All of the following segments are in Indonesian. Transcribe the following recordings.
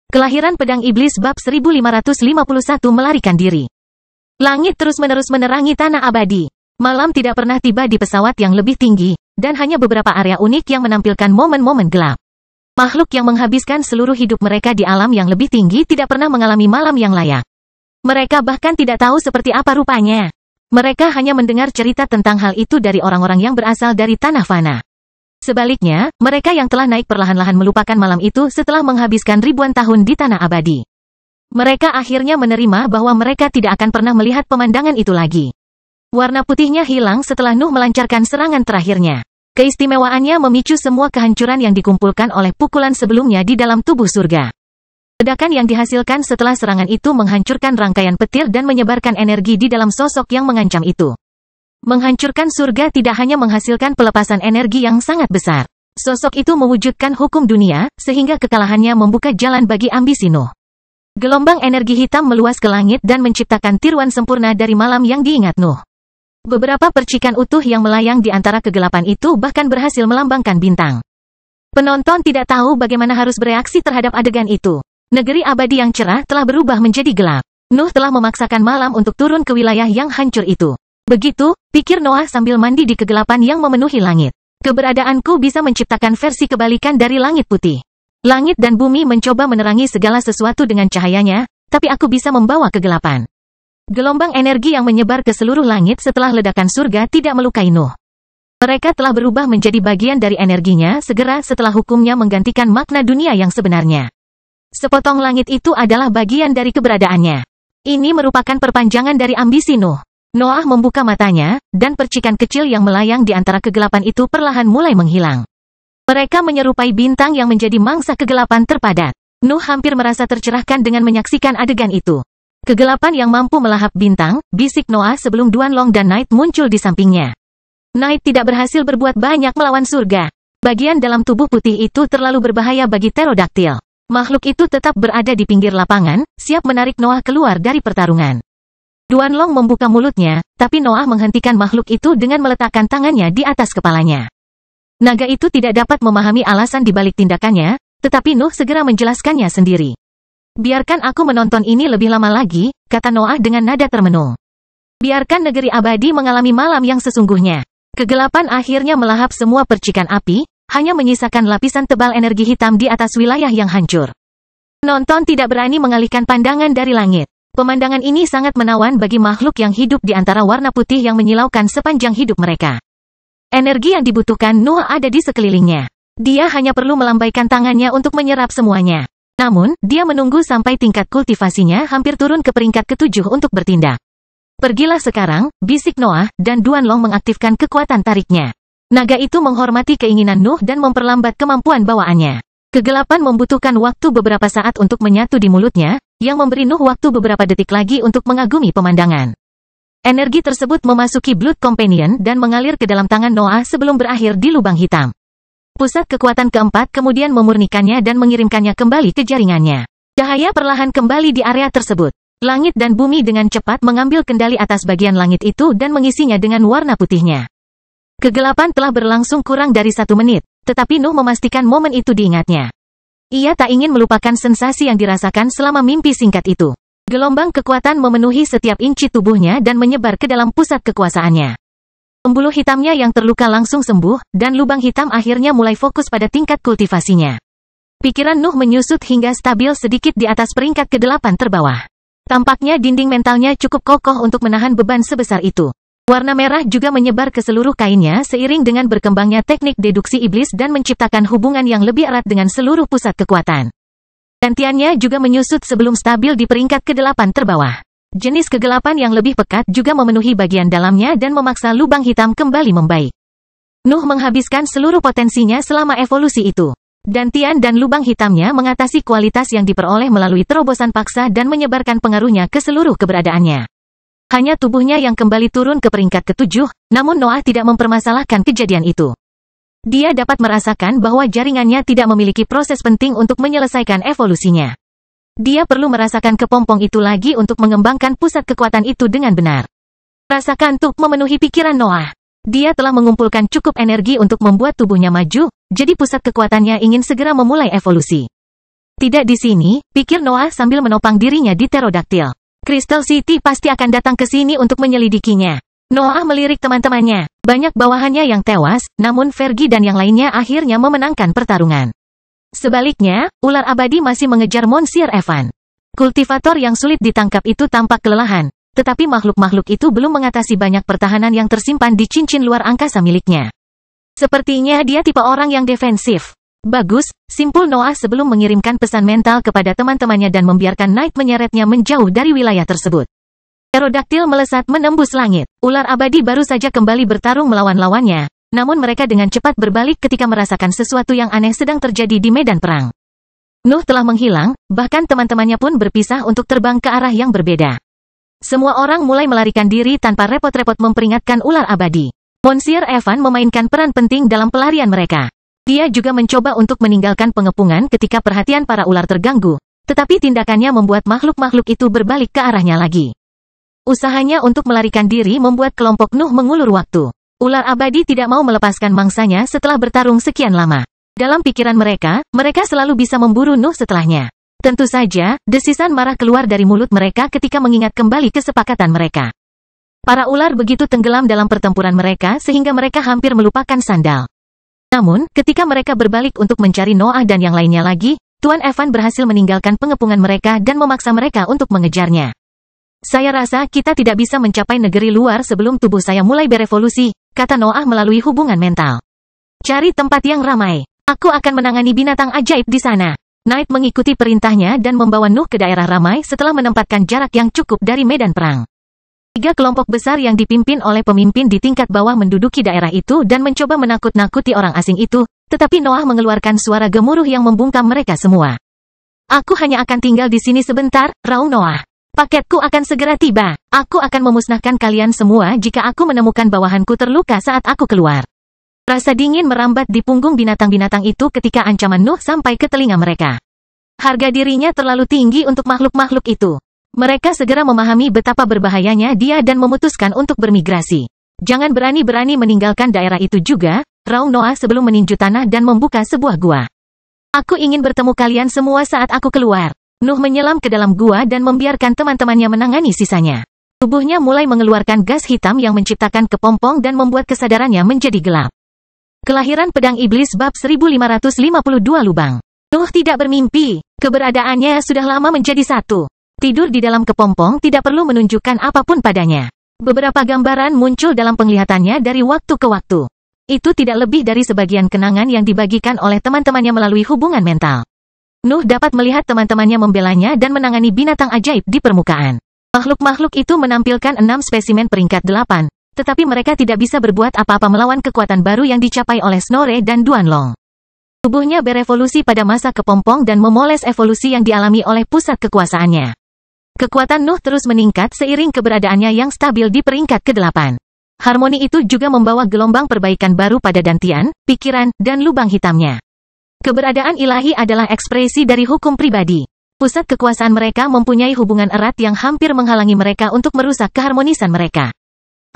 Kelahiran Pedang Iblis bab 1551 melarikan diri. Langit terus-menerus menerangi tanah abadi. Malam tidak pernah tiba di pesawat yang lebih tinggi, dan hanya beberapa area unik yang menampilkan momen-momen gelap. Makhluk yang menghabiskan seluruh hidup mereka di alam yang lebih tinggi tidak pernah mengalami malam yang layak. Mereka bahkan tidak tahu seperti apa rupanya. Mereka hanya mendengar cerita tentang hal itu dari orang-orang yang berasal dari tanah fana. Sebaliknya, mereka yang telah naik perlahan-lahan melupakan malam itu setelah menghabiskan ribuan tahun di tanah abadi. Mereka akhirnya menerima bahwa mereka tidak akan pernah melihat pemandangan itu lagi. Warna putihnya hilang setelah Nuh melancarkan serangan terakhirnya. Keistimewaannya memicu semua kehancuran yang dikumpulkan oleh pukulan sebelumnya di dalam tubuh surga. Ledakan yang dihasilkan setelah serangan itu menghancurkan rangkaian petir dan menyebarkan energi di dalam sosok yang mengancam itu. Menghancurkan surga tidak hanya menghasilkan pelepasan energi yang sangat besar. Sosok itu mewujudkan hukum dunia, sehingga kekalahannya membuka jalan bagi ambisi Nuh. Gelombang energi hitam meluas ke langit dan menciptakan tiruan sempurna dari malam yang diingat Nuh. Beberapa percikan utuh yang melayang di antara kegelapan itu bahkan berhasil melambangkan bintang. Penonton tidak tahu bagaimana harus bereaksi terhadap adegan itu. Negeri abadi yang cerah telah berubah menjadi gelap. Nuh telah memaksakan malam untuk turun ke wilayah yang hancur itu. Begitu, pikir Noah sambil mandi di kegelapan yang memenuhi langit. Keberadaanku bisa menciptakan versi kebalikan dari langit putih. Langit dan bumi mencoba menerangi segala sesuatu dengan cahayanya, tapi aku bisa membawa kegelapan. Gelombang energi yang menyebar ke seluruh langit setelah ledakan surga tidak melukai Nuh. Mereka telah berubah menjadi bagian dari energinya segera setelah hukumnya menggantikan makna dunia yang sebenarnya. Sepotong langit itu adalah bagian dari keberadaannya. Ini merupakan perpanjangan dari ambisi Nuh. Noah membuka matanya, dan percikan kecil yang melayang di antara kegelapan itu perlahan mulai menghilang. Mereka menyerupai bintang yang menjadi mangsa kegelapan terpadat. Nuh hampir merasa tercerahkan dengan menyaksikan adegan itu. Kegelapan yang mampu melahap bintang, bisik Noah sebelum Duanlong dan Night muncul di sampingnya. Night tidak berhasil berbuat banyak melawan surga. Bagian dalam tubuh putih itu terlalu berbahaya bagi pterodaktil. Makhluk itu tetap berada di pinggir lapangan, siap menarik Noah keluar dari pertarungan. Duanlong membuka mulutnya, tapi Noah menghentikan makhluk itu dengan meletakkan tangannya di atas kepalanya. Naga itu tidak dapat memahami alasan dibalik tindakannya, tetapi Nuh segera menjelaskannya sendiri. Biarkan aku menonton ini lebih lama lagi, kata Noah dengan nada termenung. Biarkan negeri abadi mengalami malam yang sesungguhnya. Kegelapan akhirnya melahap semua percikan api, hanya menyisakan lapisan tebal energi hitam di atas wilayah yang hancur. Penonton tidak berani mengalihkan pandangan dari langit. Pemandangan ini sangat menawan bagi makhluk yang hidup di antara warna putih yang menyilaukan sepanjang hidup mereka. Energi yang dibutuhkan Nuh ada di sekelilingnya. Dia hanya perlu melambaikan tangannya untuk menyerap semuanya. Namun, dia menunggu sampai tingkat kultivasinya hampir turun ke peringkat ke-7 untuk bertindak. Pergilah sekarang, bisik Noah, dan Duanlong mengaktifkan kekuatan tariknya. Naga itu menghormati keinginan Nuh dan memperlambat kemampuan bawaannya. Kegelapan membutuhkan waktu beberapa saat untuk menyatu di mulutnya, yang memberi Nuh waktu beberapa detik lagi untuk mengagumi pemandangan. Energi tersebut memasuki Blood Companion dan mengalir ke dalam tangan Noah sebelum berakhir di lubang hitam. Pusat kekuatan keempat kemudian memurnikannya dan mengirimkannya kembali ke jaringannya. Cahaya perlahan kembali di area tersebut. Langit dan bumi dengan cepat mengambil kendali atas bagian langit itu dan mengisinya dengan warna putihnya. Kegelapan telah berlangsung kurang dari 1 menit, tetapi Nuh memastikan momen itu diingatnya. Ia tak ingin melupakan sensasi yang dirasakan selama mimpi singkat itu. Gelombang kekuatan memenuhi setiap inci tubuhnya dan menyebar ke dalam pusat kekuasaannya. Pembuluh hitamnya yang terluka langsung sembuh, dan lubang hitam akhirnya mulai fokus pada tingkat kultivasinya. Pikiran Nuh menyusut hingga stabil sedikit di atas peringkat ke-8 terbawah. Tampaknya dinding mentalnya cukup kokoh untuk menahan beban sebesar itu. Warna merah juga menyebar ke seluruh kainnya seiring dengan berkembangnya teknik deduksi iblis dan menciptakan hubungan yang lebih erat dengan seluruh pusat kekuatan. Gantiannya juga menyusut sebelum stabil di peringkat ke-8 terbawah. Jenis kegelapan yang lebih pekat juga memenuhi bagian dalamnya dan memaksa lubang hitam kembali membaik. Nuh menghabiskan seluruh potensinya selama evolusi itu. Gantian dan lubang hitamnya mengatasi kualitas yang diperoleh melalui terobosan paksa dan menyebarkan pengaruhnya ke seluruh keberadaannya. Hanya tubuhnya yang kembali turun ke peringkat ke-7, namun Noah tidak mempermasalahkan kejadian itu. Dia dapat merasakan bahwa jaringannya tidak memiliki proses penting untuk menyelesaikan evolusinya. Dia perlu merasakan kepompong itu lagi untuk mengembangkan pusat kekuatan itu dengan benar. Rasa kantuk memenuhi pikiran Noah. Dia telah mengumpulkan cukup energi untuk membuat tubuhnya maju, jadi pusat kekuatannya ingin segera memulai evolusi. Tidak di sini, pikir Noah sambil menopang dirinya di pterodaktil. Crystal City pasti akan datang ke sini untuk menyelidikinya. Noah melirik teman-temannya. Banyak bawahannya yang tewas, namun Fergie dan yang lainnya akhirnya memenangkan pertarungan. Sebaliknya, ular abadi masih mengejar Monsieur Evan. Kultivator yang sulit ditangkap itu tampak kelelahan, tetapi makhluk-makhluk itu belum mengatasi banyak pertahanan yang tersimpan di cincin luar angkasa miliknya. Sepertinya dia tipe orang yang defensif. Bagus, simpul Noah sebelum mengirimkan pesan mental kepada teman-temannya dan membiarkan Knight menyeretnya menjauh dari wilayah tersebut. Pterodaktil melesat menembus langit. Ular abadi baru saja kembali bertarung melawan lawannya, namun mereka dengan cepat berbalik ketika merasakan sesuatu yang aneh sedang terjadi di medan perang. Nuh telah menghilang, bahkan teman-temannya pun berpisah untuk terbang ke arah yang berbeda. Semua orang mulai melarikan diri tanpa repot-repot memperingatkan ular abadi. Monsieur Evan memainkan peran penting dalam pelarian mereka. Dia juga mencoba untuk meninggalkan pengepungan ketika perhatian para ular terganggu, tetapi tindakannya membuat makhluk-makhluk itu berbalik ke arahnya lagi. Usahanya untuk melarikan diri membuat kelompok Nuh mengulur waktu. Ular abadi tidak mau melepaskan mangsanya setelah bertarung sekian lama. Dalam pikiran mereka, mereka selalu bisa memburu Nuh setelahnya. Tentu saja, desisan marah keluar dari mulut mereka ketika mengingat kembali kesepakatan mereka. Para ular begitu tenggelam dalam pertempuran mereka sehingga mereka hampir melupakan sandal. Namun, ketika mereka berbalik untuk mencari Noah dan yang lainnya lagi, Tuan Evan berhasil meninggalkan pengepungan mereka dan memaksa mereka untuk mengejarnya. Saya rasa kita tidak bisa mencapai negeri luar sebelum tubuh saya mulai berevolusi, kata Noah melalui hubungan mental. Cari tempat yang ramai. Aku akan menangani binatang ajaib di sana. Knight mengikuti perintahnya dan membawa Nuh ke daerah ramai setelah menempatkan jarak yang cukup dari medan perang. 3 kelompok besar yang dipimpin oleh pemimpin di tingkat bawah menduduki daerah itu dan mencoba menakut-nakuti orang asing itu, tetapi Noah mengeluarkan suara gemuruh yang membungkam mereka semua. Aku hanya akan tinggal di sini sebentar, raung Noah. Paketku akan segera tiba. Aku akan memusnahkan kalian semua jika aku menemukan bawahanku terluka saat aku keluar. Rasa dingin merambat di punggung binatang-binatang itu ketika ancaman Nuh sampai ke telinga mereka. Harga dirinya terlalu tinggi untuk makhluk-makhluk itu. Mereka segera memahami betapa berbahayanya dia dan memutuskan untuk bermigrasi. Jangan berani-berani meninggalkan daerah itu juga, raung Noah sebelum meninju tanah dan membuka sebuah gua. Aku ingin bertemu kalian semua saat aku keluar. Nuh menyelam ke dalam gua dan membiarkan teman-temannya menangani sisanya. Tubuhnya mulai mengeluarkan gas hitam yang menciptakan kepompong dan membuat kesadarannya menjadi gelap. Kelahiran pedang iblis bab 1552 lubang. Nuh tidak bermimpi, keberadaannya sudah lama menjadi satu. Tidur di dalam kepompong tidak perlu menunjukkan apapun padanya. Beberapa gambaran muncul dalam penglihatannya dari waktu ke waktu. Itu tidak lebih dari sebagian kenangan yang dibagikan oleh teman-temannya melalui hubungan mental. Nuh dapat melihat teman-temannya membelanya dan menangani binatang ajaib di permukaan. Makhluk-makhluk itu menampilkan 6 spesimen peringkat 8, tetapi mereka tidak bisa berbuat apa-apa melawan kekuatan baru yang dicapai oleh Snorre dan Duanlong. Tubuhnya berevolusi pada masa kepompong dan memoles evolusi yang dialami oleh pusat kekuasaannya. Kekuatan Nuh terus meningkat seiring keberadaannya yang stabil di peringkat ke-8. Harmoni itu juga membawa gelombang perbaikan baru pada dantian, pikiran, dan lubang hitamnya. Keberadaan ilahi adalah ekspresi dari hukum pribadi. Pusat kekuasaan mereka mempunyai hubungan erat yang hampir menghalangi mereka untuk merusak keharmonisan mereka.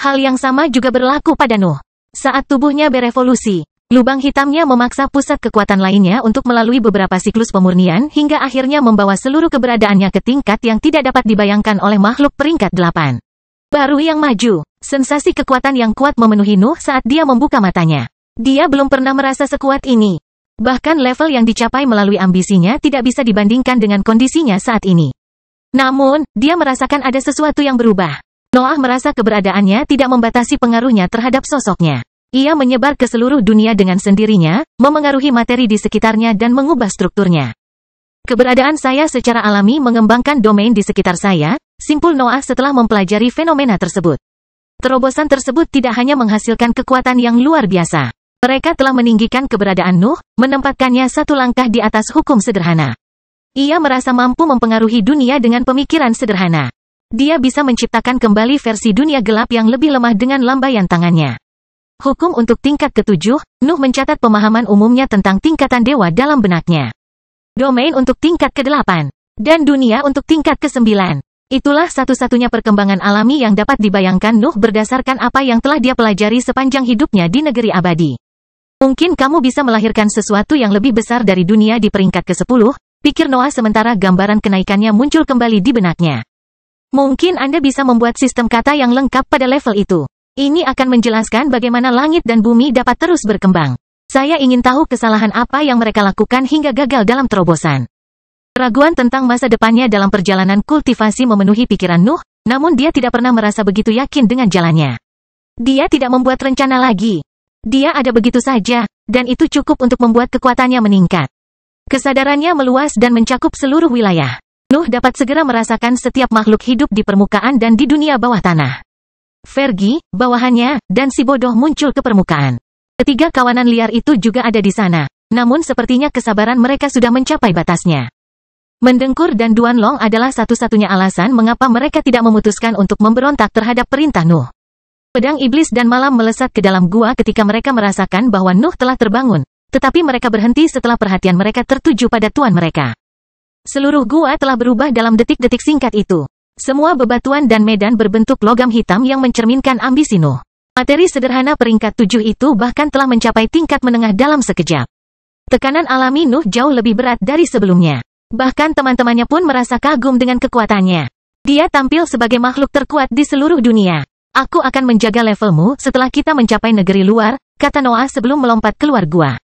Hal yang sama juga berlaku pada Nuh. Saat tubuhnya berevolusi, lubang hitamnya memaksa pusat kekuatan lainnya untuk melalui beberapa siklus pemurnian hingga akhirnya membawa seluruh keberadaannya ke tingkat yang tidak dapat dibayangkan oleh makhluk peringkat 8. Baru yang maju, sensasi kekuatan yang kuat memenuhi Nuh saat dia membuka matanya. Dia belum pernah merasa sekuat ini. Bahkan level yang dicapai melalui ambisinya tidak bisa dibandingkan dengan kondisinya saat ini. Namun, dia merasakan ada sesuatu yang berubah. Noah merasa keberadaannya tidak membatasi pengaruhnya terhadap sosoknya. Ia menyebar ke seluruh dunia dengan sendirinya, memengaruhi materi di sekitarnya dan mengubah strukturnya. Keberadaan saya secara alami mengembangkan domain di sekitar saya, simpul Noah setelah mempelajari fenomena tersebut. Terobosan tersebut tidak hanya menghasilkan kekuatan yang luar biasa. Mereka telah meninggikan keberadaan Nuh, menempatkannya satu langkah di atas hukum sederhana. Ia merasa mampu mempengaruhi dunia dengan pemikiran sederhana. Dia bisa menciptakan kembali versi dunia gelap yang lebih lemah dengan lambaian tangannya. Hukum untuk tingkat ke-7, Nuh mencatat pemahaman umumnya tentang tingkatan dewa dalam benaknya. Domain untuk tingkat ke-8, dan dunia untuk tingkat ke-9. Itulah satu-satunya perkembangan alami yang dapat dibayangkan Nuh berdasarkan apa yang telah dia pelajari sepanjang hidupnya di negeri abadi. Mungkin kamu bisa melahirkan sesuatu yang lebih besar dari dunia di peringkat ke-10, Pikir Noah sementara gambaran kenaikannya muncul kembali di benaknya. Mungkin Anda bisa membuat sistem kata yang lengkap pada level itu. Ini akan menjelaskan bagaimana langit dan bumi dapat terus berkembang. Saya ingin tahu kesalahan apa yang mereka lakukan hingga gagal dalam terobosan. Keraguan tentang masa depannya dalam perjalanan kultivasi memenuhi pikiran Nuh, namun dia tidak pernah merasa begitu yakin dengan jalannya. Dia tidak membuat rencana lagi. Dia ada begitu saja, dan itu cukup untuk membuat kekuatannya meningkat. Kesadarannya meluas dan mencakup seluruh wilayah. Nuh dapat segera merasakan setiap makhluk hidup di permukaan dan di dunia bawah tanah. Fergie, bawahannya, dan si bodoh muncul ke permukaan. Ketiga kawanan liar itu juga ada di sana, namun sepertinya kesabaran mereka sudah mencapai batasnya. Mendengkur dan Duanlong adalah satu-satunya alasan mengapa mereka tidak memutuskan untuk memberontak terhadap perintah Nuh. Pedang iblis dan malam melesat ke dalam gua ketika mereka merasakan bahwa Nuh telah terbangun. Tetapi mereka berhenti setelah perhatian mereka tertuju pada tuan mereka. Seluruh gua telah berubah dalam detik-detik singkat itu. Semua bebatuan dan medan berbentuk logam hitam yang mencerminkan ambisi Nuh. Materi sederhana peringkat 7 itu bahkan telah mencapai tingkat menengah dalam sekejap. Tekanan alami Nuh jauh lebih berat dari sebelumnya. Bahkan teman-temannya pun merasa kagum dengan kekuatannya. Dia tampil sebagai makhluk terkuat di seluruh dunia. Aku akan menjaga levelmu setelah kita mencapai negeri luar, kata Noah sebelum melompat keluar gua.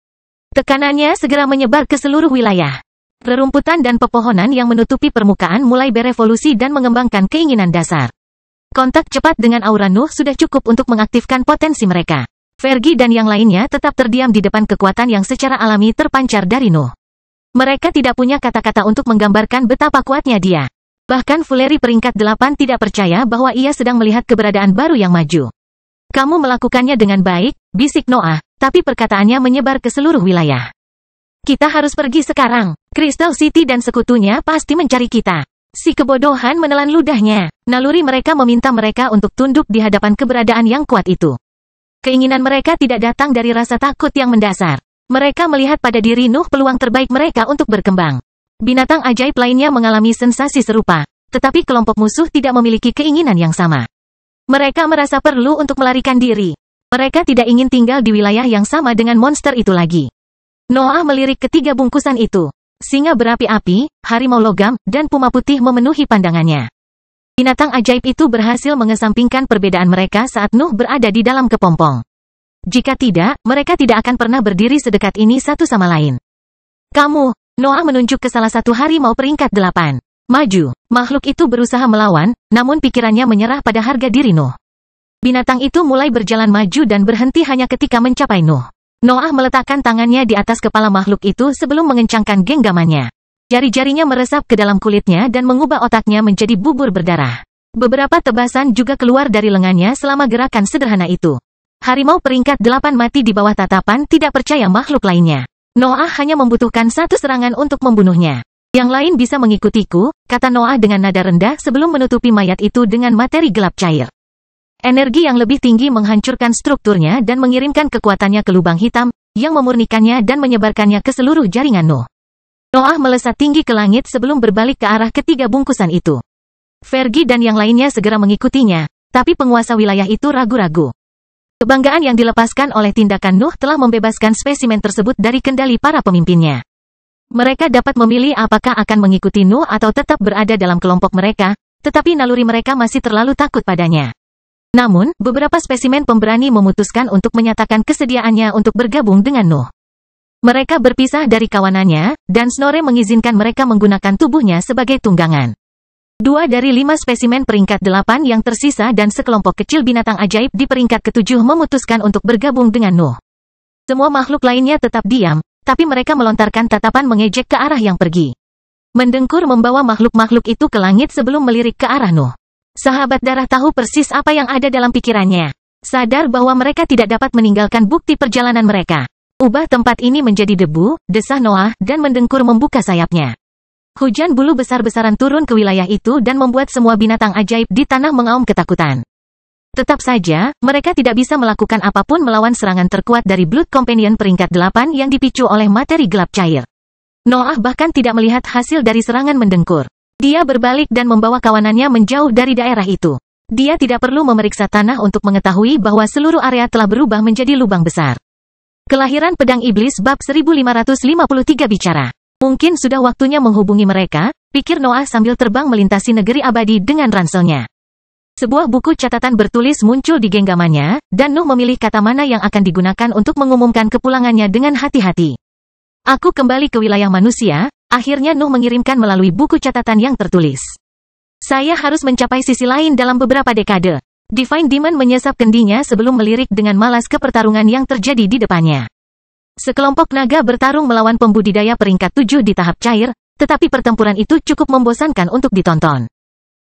Tekanannya segera menyebar ke seluruh wilayah. Rerumputan dan pepohonan yang menutupi permukaan mulai berevolusi dan mengembangkan keinginan dasar. Kontak cepat dengan aura Nuh sudah cukup untuk mengaktifkan potensi mereka. Fergie dan yang lainnya tetap terdiam di depan kekuatan yang secara alami terpancar dari Nuh. Mereka tidak punya kata-kata untuk menggambarkan betapa kuatnya dia. Bahkan Fuleri peringkat 8 tidak percaya bahwa ia sedang melihat keberadaan baru yang maju. Kamu melakukannya dengan baik, bisik Noah. Tapi perkataannya menyebar ke seluruh wilayah. Kita harus pergi sekarang. Crystal City dan sekutunya pasti mencari kita. Si kebodohan menelan ludahnya. Naluri mereka meminta mereka untuk tunduk di hadapan keberadaan yang kuat itu. Keinginan mereka tidak datang dari rasa takut yang mendasar. Mereka melihat pada diri Nuh peluang terbaik mereka untuk berkembang. Binatang ajaib lainnya mengalami sensasi serupa, tetapi kelompok musuh tidak memiliki keinginan yang sama. Mereka merasa perlu untuk melarikan diri. Mereka tidak ingin tinggal di wilayah yang sama dengan monster itu lagi. Noah melirik ketiga bungkusan itu. Singa berapi-api, harimau logam, dan puma putih memenuhi pandangannya. Binatang ajaib itu berhasil mengesampingkan perbedaan mereka saat Nuh berada di dalam kepompong. Jika tidak, mereka tidak akan pernah berdiri sedekat ini satu sama lain. Kamu, Noah menunjuk ke salah satu harimau peringkat 8. Maju, makhluk itu berusaha melawan, namun pikirannya menyerah pada harga diri Nuh. Binatang itu mulai berjalan maju dan berhenti hanya ketika mencapai Nuh. Noah meletakkan tangannya di atas kepala makhluk itu sebelum mengencangkan genggamannya. Jari-jarinya meresap ke dalam kulitnya dan mengubah otaknya menjadi bubur berdarah. Beberapa tebasan juga keluar dari lengannya selama gerakan sederhana itu. Harimau peringkat 8 mati di bawah tatapan tidak percaya makhluk lainnya. Noah hanya membutuhkan satu serangan untuk membunuhnya. Yang lain bisa mengikutiku, kata Noah dengan nada rendah sebelum menutupi mayat itu dengan materi gelap cair. Energi yang lebih tinggi menghancurkan strukturnya dan mengirimkan kekuatannya ke lubang hitam, yang memurnikannya dan menyebarkannya ke seluruh jaringan Nuh. Noah melesat tinggi ke langit sebelum berbalik ke arah ketiga bungkusan itu. Fergie dan yang lainnya segera mengikutinya, tapi penguasa wilayah itu ragu-ragu. Kebanggaan yang dilepaskan oleh tindakan Nuh telah membebaskan spesimen tersebut dari kendali para pemimpinnya. Mereka dapat memilih apakah akan mengikuti Nuh atau tetap berada dalam kelompok mereka, tetapi naluri mereka masih terlalu takut padanya. Namun, beberapa spesimen pemberani memutuskan untuk menyatakan kesediaannya untuk bergabung dengan Nuh. Mereka berpisah dari kawanannya, dan Snorre mengizinkan mereka menggunakan tubuhnya sebagai tunggangan. 2 dari 5 spesimen peringkat 8 yang tersisa dan sekelompok kecil binatang ajaib di peringkat ke-7 memutuskan untuk bergabung dengan Nuh. Semua makhluk lainnya tetap diam, tapi mereka melontarkan tatapan mengejek ke arah yang pergi. Mendengkur membawa makhluk-makhluk itu ke langit sebelum melirik ke arah Nuh. Sahabat darah tahu persis apa yang ada dalam pikirannya. Sadar bahwa mereka tidak dapat meninggalkan bukti perjalanan mereka. Ubah tempat ini menjadi debu, desah Noah, dan mendengkur membuka sayapnya. Hujan bulu besar-besaran turun ke wilayah itu dan membuat semua binatang ajaib di tanah mengaum ketakutan. Tetap saja, mereka tidak bisa melakukan apapun melawan serangan terkuat dari Blood Companion peringkat 8 yang dipicu oleh materi gelap cair. Noah bahkan tidak melihat hasil dari serangan mendengkur. Dia berbalik dan membawa kawanannya menjauh dari daerah itu. Dia tidak perlu memeriksa tanah untuk mengetahui bahwa seluruh area telah berubah menjadi lubang besar. Kelahiran Pedang Iblis bab 1553 bicara. Mungkin sudah waktunya menghubungi mereka, pikir Noah sambil terbang melintasi negeri abadi dengan ranselnya. Sebuah buku catatan bertulis muncul di genggamannya, dan Nuh memilih kata mana yang akan digunakan untuk mengumumkan kepulangannya dengan hati-hati. Aku kembali ke wilayah manusia, akhirnya Nuh mengirimkan melalui buku catatan yang tertulis. Saya harus mencapai sisi lain dalam beberapa dekade. Divine Demon menyesap kendinya sebelum melirik dengan malas ke pertarungan yang terjadi di depannya. Sekelompok naga bertarung melawan pembudidaya peringkat 7 di tahap cair, tetapi pertempuran itu cukup membosankan untuk ditonton.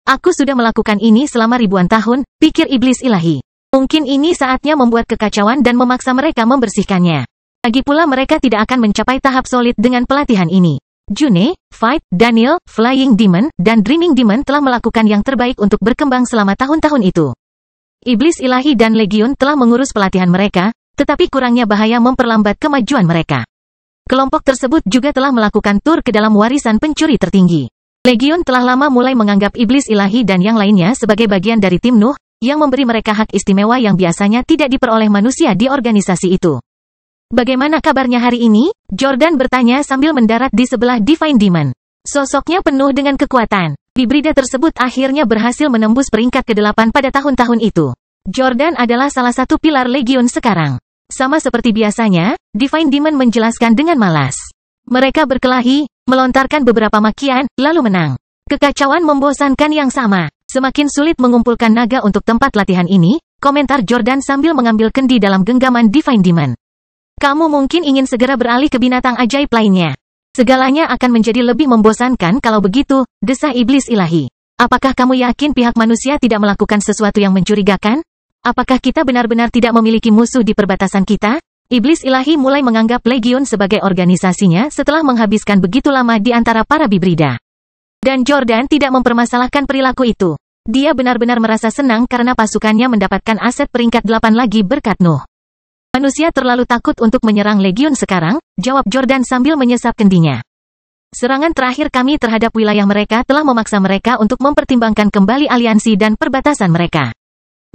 Aku sudah melakukan ini selama ribuan tahun, pikir iblis ilahi. Mungkin ini saatnya membuat kekacauan dan memaksa mereka membersihkannya. Lagi pula mereka tidak akan mencapai tahap solid dengan pelatihan ini. June, Fight, Daniel, Flying Demon, dan Dreaming Demon telah melakukan yang terbaik untuk berkembang selama tahun-tahun itu. Iblis ilahi dan Legion telah mengurus pelatihan mereka, tetapi kurangnya bahaya memperlambat kemajuan mereka. Kelompok tersebut juga telah melakukan tur ke dalam warisan pencuri tertinggi. Legion telah lama mulai menganggap iblis ilahi dan yang lainnya sebagai bagian dari tim Nuh, yang memberi mereka hak istimewa yang biasanya tidak diperoleh manusia di organisasi itu. Bagaimana kabarnya hari ini? Jordan bertanya sambil mendarat di sebelah Divine Demon. Sosoknya penuh dengan kekuatan. Hibrida tersebut akhirnya berhasil menembus peringkat ke-8 pada tahun-tahun itu. Jordan adalah salah satu pilar Legion sekarang. Sama seperti biasanya, Divine Demon menjelaskan dengan malas. Mereka berkelahi, melontarkan beberapa makian, lalu menang. Kekacauan membosankan yang sama. Semakin sulit mengumpulkan naga untuk tempat latihan ini, komentar Jordan sambil mengambil kendi dalam genggaman Divine Demon. Kamu mungkin ingin segera beralih ke binatang ajaib lainnya. Segalanya akan menjadi lebih membosankan kalau begitu, desah iblis ilahi. Apakah kamu yakin pihak manusia tidak melakukan sesuatu yang mencurigakan? Apakah kita benar-benar tidak memiliki musuh di perbatasan kita? Iblis ilahi mulai menganggap Legion sebagai organisasinya setelah menghabiskan begitu lama di antara para bibrida. Dan Jordan tidak mempermasalahkan perilaku itu. Dia benar-benar merasa senang karena pasukannya mendapatkan aset peringkat 8 lagi berkat Nuh. Manusia terlalu takut untuk menyerang Legion sekarang, jawab Jordan sambil menyesap kendinya. Serangan terakhir kami terhadap wilayah mereka telah memaksa mereka untuk mempertimbangkan kembali aliansi dan perbatasan mereka.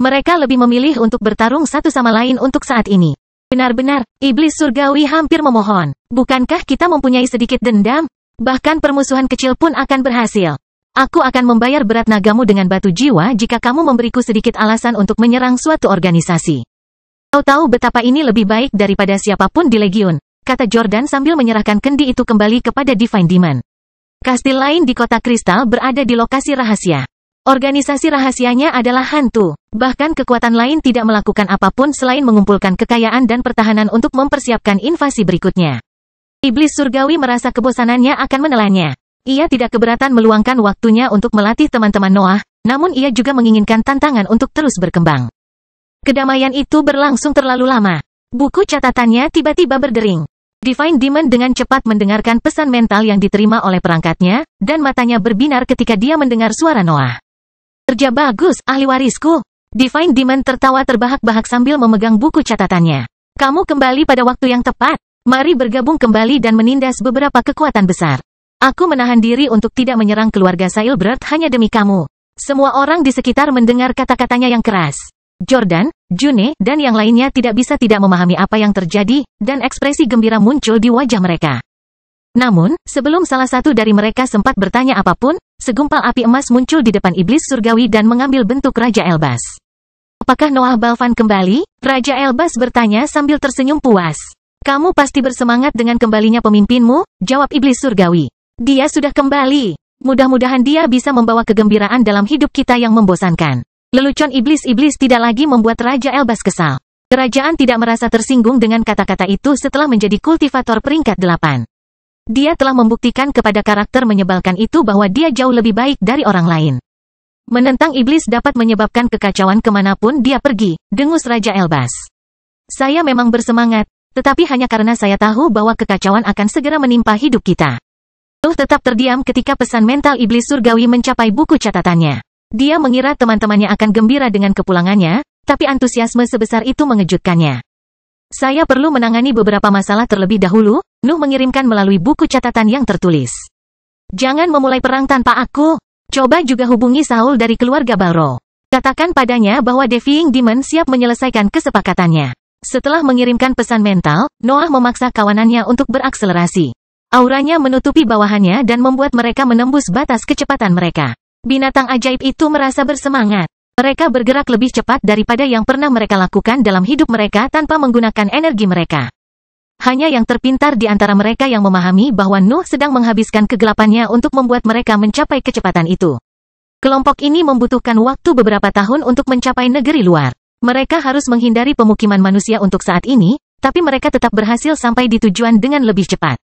Mereka lebih memilih untuk bertarung satu sama lain untuk saat ini. Benar-benar, iblis surgawi hampir memohon. Bukankah kita mempunyai sedikit dendam? Bahkan permusuhan kecil pun akan berhasil. Aku akan membayar berat nagamu dengan batu jiwa jika kamu memberiku sedikit alasan untuk menyerang suatu organisasi. Kau tahu betapa ini lebih baik daripada siapapun di Legion, kata Jordan sambil menyerahkan kendi itu kembali kepada Divine Demon. Kastil lain di kota kristal berada di lokasi rahasia. Organisasi rahasianya adalah hantu. Bahkan kekuatan lain tidak melakukan apapun selain mengumpulkan kekayaan dan pertahanan untuk mempersiapkan invasi berikutnya. Iblis surgawi merasa kebosanannya akan menelannya. Ia tidak keberatan meluangkan waktunya untuk melatih teman-teman Noah, namun ia juga menginginkan tantangan untuk terus berkembang. Kedamaian itu berlangsung terlalu lama. Buku catatannya tiba-tiba berdering. Divine Demon dengan cepat mendengarkan pesan mental yang diterima oleh perangkatnya, dan matanya berbinar ketika dia mendengar suara Noah. Kerja bagus, ahli warisku. Divine Demon tertawa terbahak-bahak sambil memegang buku catatannya. Kamu kembali pada waktu yang tepat. Mari bergabung kembali dan menindas beberapa kekuatan besar. Aku menahan diri untuk tidak menyerang keluarga Sailbird hanya demi kamu. Semua orang di sekitar mendengar kata-katanya yang keras. Jordan, June, dan yang lainnya tidak bisa tidak memahami apa yang terjadi, dan ekspresi gembira muncul di wajah mereka. Namun, sebelum salah satu dari mereka sempat bertanya apapun, segumpal api emas muncul di depan iblis surgawi dan mengambil bentuk Raja Elbas. Apakah Noah Balvan kembali? Raja Elbas bertanya sambil tersenyum puas. Kamu pasti bersemangat dengan kembalinya pemimpinmu, jawab iblis surgawi. Dia sudah kembali. Mudah-mudahan dia bisa membawa kegembiraan dalam hidup kita yang membosankan. Lelucon iblis-iblis tidak lagi membuat Raja Elbas kesal. Kerajaan tidak merasa tersinggung dengan kata-kata itu setelah menjadi kultivator peringkat 8. Dia telah membuktikan kepada karakter menyebalkan itu bahwa dia jauh lebih baik dari orang lain. Menentang iblis dapat menyebabkan kekacauan kemanapun dia pergi, dengus Raja Elbas. Saya memang bersemangat, tetapi hanya karena saya tahu bahwa kekacauan akan segera menimpa hidup kita. Nuh tetap terdiam ketika pesan mental iblis surgawi mencapai buku catatannya. Dia mengira teman-temannya akan gembira dengan kepulangannya, tapi antusiasme sebesar itu mengejutkannya. Saya perlu menangani beberapa masalah terlebih dahulu, Nuh mengirimkan melalui buku catatan yang tertulis. Jangan memulai perang tanpa aku. Coba juga hubungi Saul dari keluarga Balro. Katakan padanya bahwa Defying Demon siap menyelesaikan kesepakatannya. Setelah mengirimkan pesan mental, Noah memaksa kawanannya untuk berakselerasi. Auranya menutupi bawahannya dan membuat mereka menembus batas kecepatan mereka. Binatang ajaib itu merasa bersemangat. Mereka bergerak lebih cepat daripada yang pernah mereka lakukan dalam hidup mereka tanpa menggunakan energi mereka. Hanya yang terpintar di antara mereka yang memahami bahwa Nuh sedang menghabiskan kegelapannya untuk membuat mereka mencapai kecepatan itu. Kelompok ini membutuhkan waktu beberapa tahun untuk mencapai negeri luar. Mereka harus menghindari pemukiman manusia untuk saat ini, tapi mereka tetap berhasil sampai di tujuan dengan lebih cepat.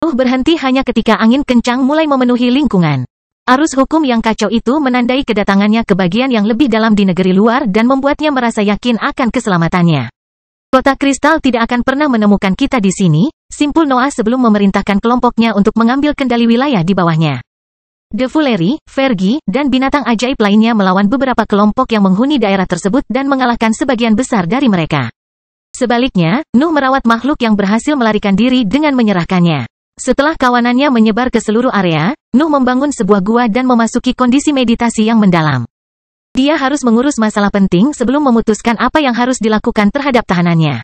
Nuh berhenti hanya ketika angin kencang mulai memenuhi lingkungan. Arus hukum yang kacau itu menandai kedatangannya ke bagian yang lebih dalam di negeri luar dan membuatnya merasa yakin akan keselamatannya. Kota kristal tidak akan pernah menemukan kita di sini, simpul Noah sebelum memerintahkan kelompoknya untuk mengambil kendali wilayah di bawahnya. The Fuleri, Fergie, dan binatang ajaib lainnya melawan beberapa kelompok yang menghuni daerah tersebut dan mengalahkan sebagian besar dari mereka. Sebaliknya, Nuh merawat makhluk yang berhasil melarikan diri dengan menyerahkannya. Setelah kawanannya menyebar ke seluruh area, Nuh membangun sebuah gua dan memasuki kondisi meditasi yang mendalam. Dia harus mengurus masalah penting sebelum memutuskan apa yang harus dilakukan terhadap tahanannya.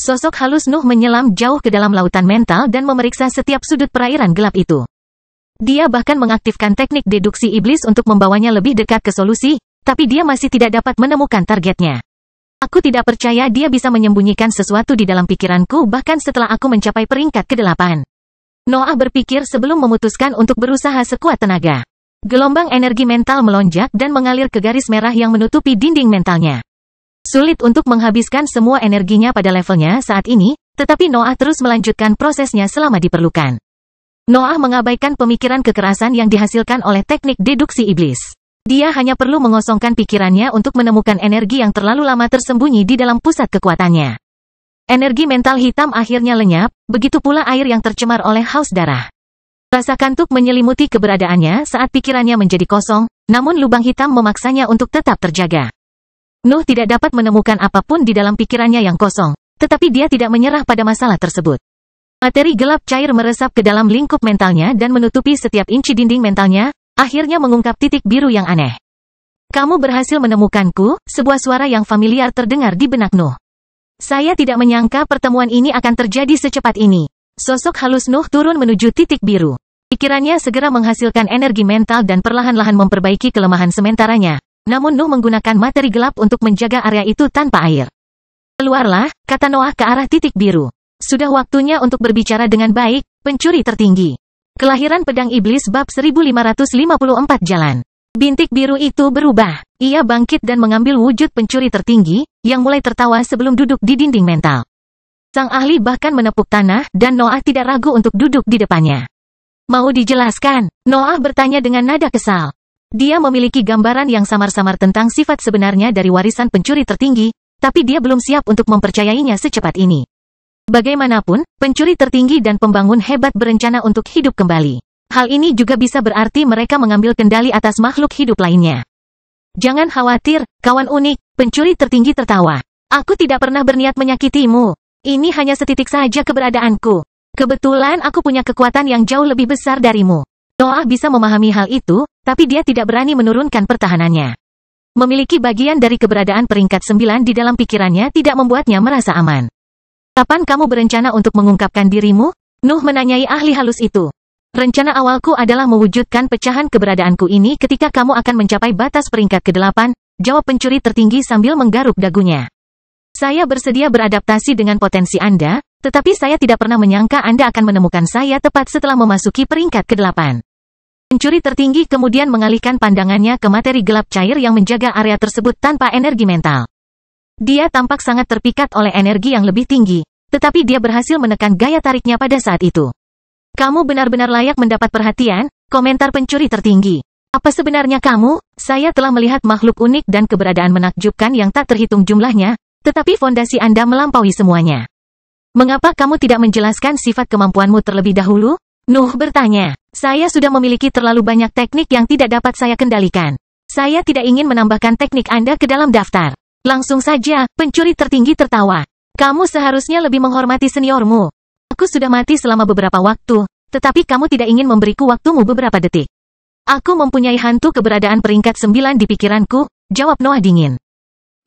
Sosok halus Nuh menyelam jauh ke dalam lautan mental dan memeriksa setiap sudut perairan gelap itu. Dia bahkan mengaktifkan teknik deduksi iblis untuk membawanya lebih dekat ke solusi, tapi dia masih tidak dapat menemukan targetnya. Aku tidak percaya dia bisa menyembunyikan sesuatu di dalam pikiranku bahkan setelah aku mencapai peringkat ke-8. Noah berpikir sebelum memutuskan untuk berusaha sekuat tenaga. Gelombang energi mental melonjak dan mengalir ke garis merah yang menutupi dinding mentalnya. Sulit untuk menghabiskan semua energinya pada levelnya saat ini, tetapi Noah terus melanjutkan prosesnya selama diperlukan. Noah mengabaikan pemikiran kekerasan yang dihasilkan oleh teknik deduksi iblis. Dia hanya perlu mengosongkan pikirannya untuk menemukan energi yang terlalu lama tersembunyi di dalam pusat kekuatannya. Energi mental hitam akhirnya lenyap, begitu pula air yang tercemar oleh haus darah. Rasa kantuk menyelimuti keberadaannya saat pikirannya menjadi kosong, namun lubang hitam memaksanya untuk tetap terjaga. Nuh tidak dapat menemukan apapun di dalam pikirannya yang kosong, tetapi dia tidak menyerah pada masalah tersebut. Materi gelap cair meresap ke dalam lingkup mentalnya dan menutupi setiap inci dinding mentalnya, akhirnya mengungkap titik biru yang aneh. Kamu berhasil menemukanku, sebuah suara yang familiar terdengar di benak Nuh. Saya tidak menyangka pertemuan ini akan terjadi secepat ini. Sosok halus Nuh turun menuju titik biru. Pikirannya segera menghasilkan energi mental dan perlahan-lahan memperbaiki kelemahan sementaranya. Namun Nuh menggunakan materi gelap untuk menjaga area itu tanpa air. Keluarlah, kata Noah ke arah titik biru. Sudah waktunya untuk berbicara dengan baik, pencuri tertinggi. Kelahiran pedang iblis bab 1554 jalan. Bintik biru itu berubah. Ia bangkit dan mengambil wujud pencuri tertinggi, yang mulai tertawa sebelum duduk di dinding mental. Sang ahli bahkan menepuk tanah, dan Noah tidak ragu untuk duduk di depannya. Mau dijelaskan? Noah bertanya dengan nada kesal. Dia memiliki gambaran yang samar-samar tentang sifat sebenarnya dari warisan pencuri tertinggi, tapi dia belum siap untuk mempercayainya secepat ini. Bagaimanapun, pencuri tertinggi dan pembangun hebat berencana untuk hidup kembali. Hal ini juga bisa berarti mereka mengambil kendali atas makhluk hidup lainnya. Jangan khawatir, kawan unik, pencuri tertinggi tertawa. Aku tidak pernah berniat menyakitimu. Ini hanya setitik saja keberadaanku. Kebetulan aku punya kekuatan yang jauh lebih besar darimu. Noah bisa memahami hal itu, tapi dia tidak berani menurunkan pertahanannya. Memiliki bagian dari keberadaan peringkat 9 di dalam pikirannya tidak membuatnya merasa aman. Kapan kamu berencana untuk mengungkapkan dirimu? Nuh menanyai ahli halus itu. Rencana awalku adalah mewujudkan pecahan keberadaanku ini ketika kamu akan mencapai batas peringkat ke-8, jawab pencuri tertinggi sambil menggaruk dagunya. Saya bersedia beradaptasi dengan potensi Anda, tetapi saya tidak pernah menyangka Anda akan menemukan saya tepat setelah memasuki peringkat ke-8. Pencuri tertinggi kemudian mengalihkan pandangannya ke materi gelap cair yang menjaga area tersebut tanpa energi mental. Dia tampak sangat terpikat oleh energi yang lebih tinggi, tetapi dia berhasil menekan gaya tariknya pada saat itu. Kamu benar-benar layak mendapat perhatian, komentar pencuri tertinggi. Apa sebenarnya kamu? Saya telah melihat makhluk unik dan keberadaan menakjubkan yang tak terhitung jumlahnya, tetapi fondasi Anda melampaui semuanya. Mengapa kamu tidak menjelaskan sifat kemampuanmu terlebih dahulu? Nuh bertanya. Saya sudah memiliki terlalu banyak teknik yang tidak dapat saya kendalikan. Saya tidak ingin menambahkan teknik Anda ke dalam daftar. Langsung saja, pencuri tertinggi tertawa. Kamu seharusnya lebih menghormati seniormu. Aku sudah mati selama beberapa waktu, tetapi kamu tidak ingin memberiku waktumu beberapa detik. Aku mempunyai hantu keberadaan peringkat 9 di pikiranku, jawab Noah dingin.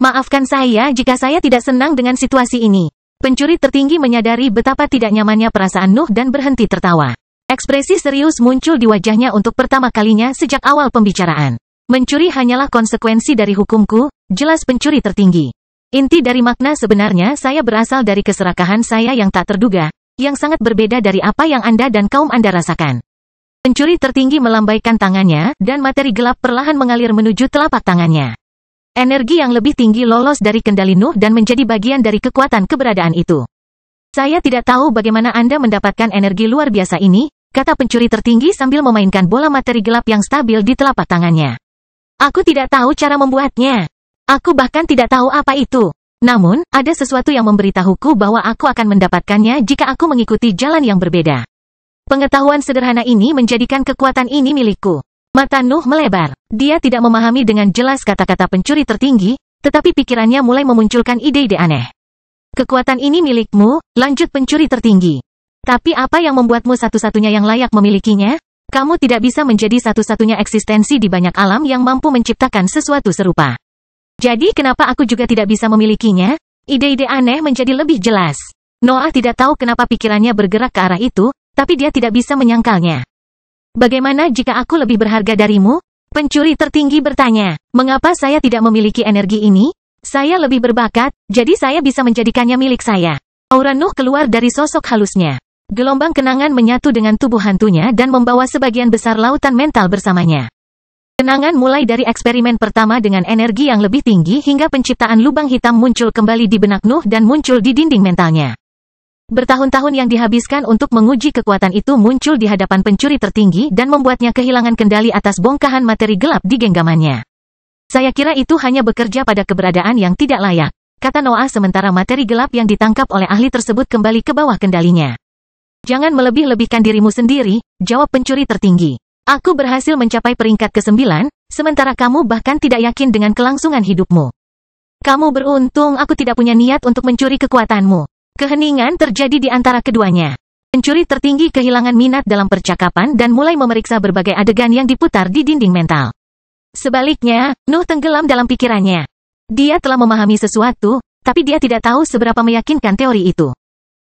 Maafkan saya jika saya tidak senang dengan situasi ini. Pencuri tertinggi menyadari betapa tidak nyamannya perasaan Nuh dan berhenti tertawa. Ekspresi serius muncul di wajahnya untuk pertama kalinya sejak awal pembicaraan. Mencuri hanyalah konsekuensi dari hukumku, jelas pencuri tertinggi. Inti dari makna sebenarnya saya berasal dari keserakahan saya yang tak terduga, yang sangat berbeda dari apa yang Anda dan kaum Anda rasakan. Pencuri tertinggi melambaikan tangannya, dan materi gelap perlahan mengalir menuju telapak tangannya. Energi yang lebih tinggi lolos dari kendali Nuh dan menjadi bagian dari kekuatan keberadaan itu. Saya tidak tahu bagaimana Anda mendapatkan energi luar biasa ini, kata pencuri tertinggi sambil memainkan bola materi gelap yang stabil di telapak tangannya. Aku tidak tahu cara membuatnya. Aku bahkan tidak tahu apa itu. Namun, ada sesuatu yang memberitahuku bahwa aku akan mendapatkannya jika aku mengikuti jalan yang berbeda. Pengetahuan sederhana ini menjadikan kekuatan ini milikku. Mata Nuh melebar. Dia tidak memahami dengan jelas kata-kata pencuri tertinggi, tetapi pikirannya mulai memunculkan ide-ide aneh. Kekuatan ini milikmu, lanjut pencuri tertinggi. Tapi apa yang membuatmu satu-satunya yang layak memilikinya? Kamu tidak bisa menjadi satu-satunya eksistensi di banyak alam yang mampu menciptakan sesuatu serupa. Jadi kenapa aku juga tidak bisa memilikinya? Ide-ide aneh menjadi lebih jelas. Noah tidak tahu kenapa pikirannya bergerak ke arah itu, tapi dia tidak bisa menyangkalnya. Bagaimana jika aku lebih berharga darimu? Pencuri tertinggi bertanya, mengapa saya tidak memiliki energi ini? Saya lebih berbakat, jadi saya bisa menjadikannya milik saya. Aura Nuh keluar dari sosok halusnya. Gelombang kenangan menyatu dengan tubuh hantunya dan membawa sebagian besar lautan mental bersamanya. Kenangan mulai dari eksperimen pertama dengan energi yang lebih tinggi hingga penciptaan lubang hitam muncul kembali di benak Nuh dan muncul di dinding mentalnya. Bertahun-tahun yang dihabiskan untuk menguji kekuatan itu muncul di hadapan pencuri tertinggi dan membuatnya kehilangan kendali atas bongkahan materi gelap di genggamannya. Saya kira itu hanya bekerja pada keberadaan yang tidak layak, kata Noah sementara materi gelap yang ditangkap oleh ahli tersebut kembali ke bawah kendalinya. Jangan melebih-lebihkan dirimu sendiri, jawab pencuri tertinggi. Aku berhasil mencapai peringkat ke-9, sementara kamu bahkan tidak yakin dengan kelangsungan hidupmu. Kamu beruntung aku tidak punya niat untuk mencuri kekuatanmu. Keheningan terjadi di antara keduanya. Pencuri tertinggi kehilangan minat dalam percakapan dan mulai memeriksa berbagai adegan yang diputar di dinding mental. Sebaliknya, Nuh tenggelam dalam pikirannya. Dia telah memahami sesuatu, tapi dia tidak tahu seberapa meyakinkan teori itu.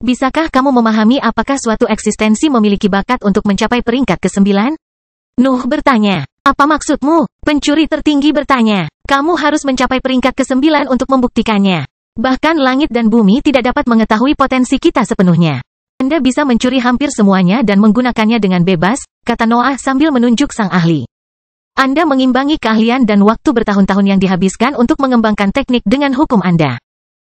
Bisakah kamu memahami apakah suatu eksistensi memiliki bakat untuk mencapai peringkat ke-9? Nuh bertanya, apa maksudmu? Pencuri tertinggi bertanya, kamu harus mencapai peringkat ke-9 untuk membuktikannya. Bahkan langit dan bumi tidak dapat mengetahui potensi kita sepenuhnya. Anda bisa mencuri hampir semuanya dan menggunakannya dengan bebas, kata Noah sambil menunjuk sang ahli. Anda mengimbangi keahlian dan waktu bertahun-tahun yang dihabiskan untuk mengembangkan teknik dengan hukum Anda.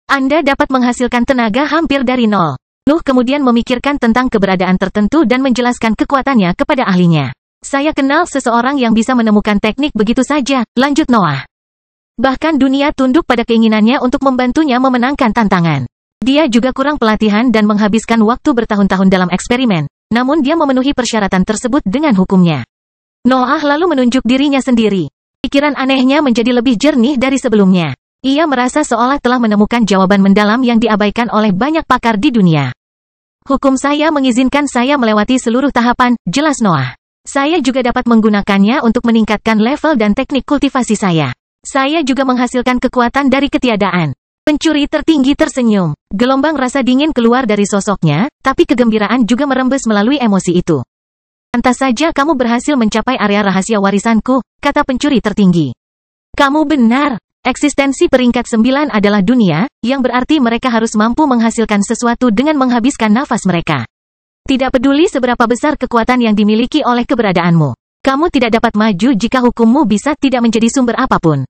Anda dapat menghasilkan tenaga hampir dari nol. Nuh kemudian memikirkan tentang keberadaan tertentu dan menjelaskan kekuatannya kepada ahlinya. Saya kenal seseorang yang bisa menemukan teknik begitu saja, lanjut Noah. Bahkan dunia tunduk pada keinginannya untuk membantunya memenangkan tantangan. Dia juga kurang pelatihan dan menghabiskan waktu bertahun-tahun dalam eksperimen, namun dia memenuhi persyaratan tersebut dengan hukumnya. Noah lalu menunjuk dirinya sendiri. Pikiran anehnya menjadi lebih jernih dari sebelumnya. Ia merasa seolah telah menemukan jawaban mendalam yang diabaikan oleh banyak pakar di dunia. Hukum saya mengizinkan saya melewati seluruh tahapan, jelas Noah. Saya juga dapat menggunakannya untuk meningkatkan level dan teknik kultivasi saya. Saya juga menghasilkan kekuatan dari ketiadaan. Pencuri tertinggi tersenyum. Gelombang rasa dingin keluar dari sosoknya, tapi kegembiraan juga merembes melalui emosi itu. Pantas saja kamu berhasil mencapai area rahasia warisanku, kata pencuri tertinggi. Kamu benar. Eksistensi peringkat 9 adalah dunia, yang berarti mereka harus mampu menghasilkan sesuatu dengan menghabiskan nafas mereka. Tidak peduli seberapa besar kekuatan yang dimiliki oleh keberadaanmu. Kamu tidak dapat maju jika hukummu bisa tidak menjadi sumber apapun.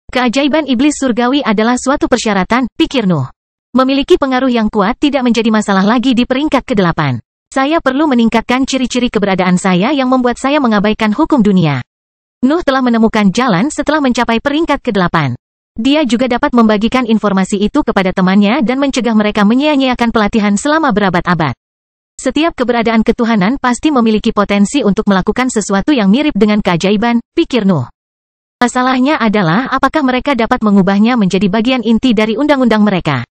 Keajaiban iblis surgawi adalah suatu persyaratan, pikir Nuh. Memiliki pengaruh yang kuat tidak menjadi masalah lagi di peringkat ke-8. Saya perlu meningkatkan ciri-ciri keberadaan saya yang membuat saya mengabaikan hukum dunia. Nuh telah menemukan jalan setelah mencapai peringkat ke-8. Dia juga dapat membagikan informasi itu kepada temannya dan mencegah mereka menyia-nyiakan pelatihan selama berabad-abad. Setiap keberadaan ketuhanan pasti memiliki potensi untuk melakukan sesuatu yang mirip dengan keajaiban, pikir Nuh. Masalahnya adalah apakah mereka dapat mengubahnya menjadi bagian inti dari undang-undang mereka.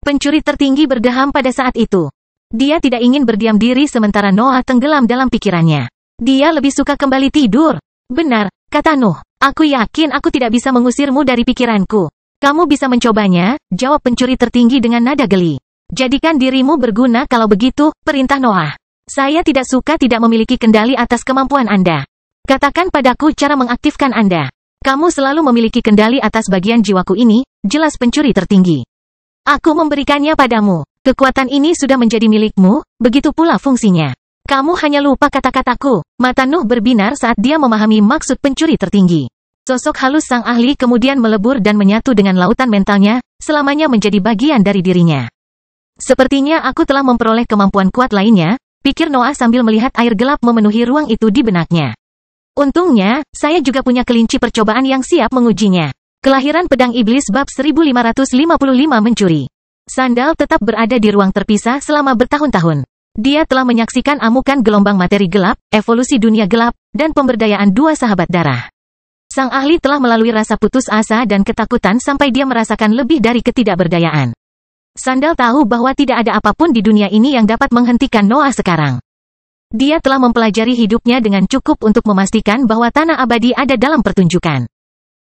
Pencuri tertinggi berdeham pada saat itu. Dia tidak ingin berdiam diri sementara Noah tenggelam dalam pikirannya. Dia lebih suka kembali tidur. Benar, kata Nuh. Aku yakin aku tidak bisa mengusirmu dari pikiranku. Kamu bisa mencobanya, jawab pencuri tertinggi dengan nada geli. Jadikan dirimu berguna kalau begitu, perintah Noah. Saya tidak suka tidak memiliki kendali atas kemampuan Anda. Katakan padaku cara mengaktifkan Anda. Kamu selalu memiliki kendali atas bagian jiwaku ini, jelas pencuri tertinggi. Aku memberikannya padamu. Kekuatan ini sudah menjadi milikmu, begitu pula fungsinya. Kamu hanya lupa kata-kataku. Mata Nuh berbinar saat dia memahami maksud pencuri tertinggi. Sosok halus sang ahli kemudian melebur dan menyatu dengan lautan mentalnya, selamanya menjadi bagian dari dirinya. Sepertinya aku telah memperoleh kemampuan kuat lainnya, pikir Noah sambil melihat air gelap memenuhi ruang itu di benaknya. Untungnya, saya juga punya kelinci percobaan yang siap mengujinya. Kelahiran Pedang Iblis bab 1555 mencuri. Sandal tetap berada di ruang terpisah selama bertahun-tahun. Dia telah menyaksikan amukan gelombang materi gelap, evolusi dunia gelap, dan pemberdayaan dua sahabat darah. Sang ahli telah melalui rasa putus asa dan ketakutan sampai dia merasakan lebih dari ketidakberdayaan. Sandal tahu bahwa tidak ada apapun di dunia ini yang dapat menghentikan Noah sekarang. Dia telah mempelajari hidupnya dengan cukup untuk memastikan bahwa tanah abadi ada dalam pertunjukan.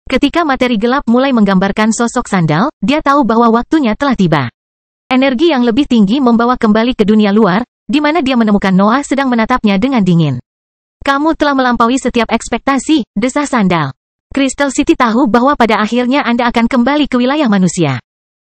Ketika materi gelap mulai menggambarkan sosok Sandal, dia tahu bahwa waktunya telah tiba. Energi yang lebih tinggi membawa kembali ke dunia luar, di mana dia menemukan Noah sedang menatapnya dengan dingin. Kamu telah melampaui setiap ekspektasi, desah Sandal. Crystal City tahu bahwa pada akhirnya Anda akan kembali ke wilayah manusia.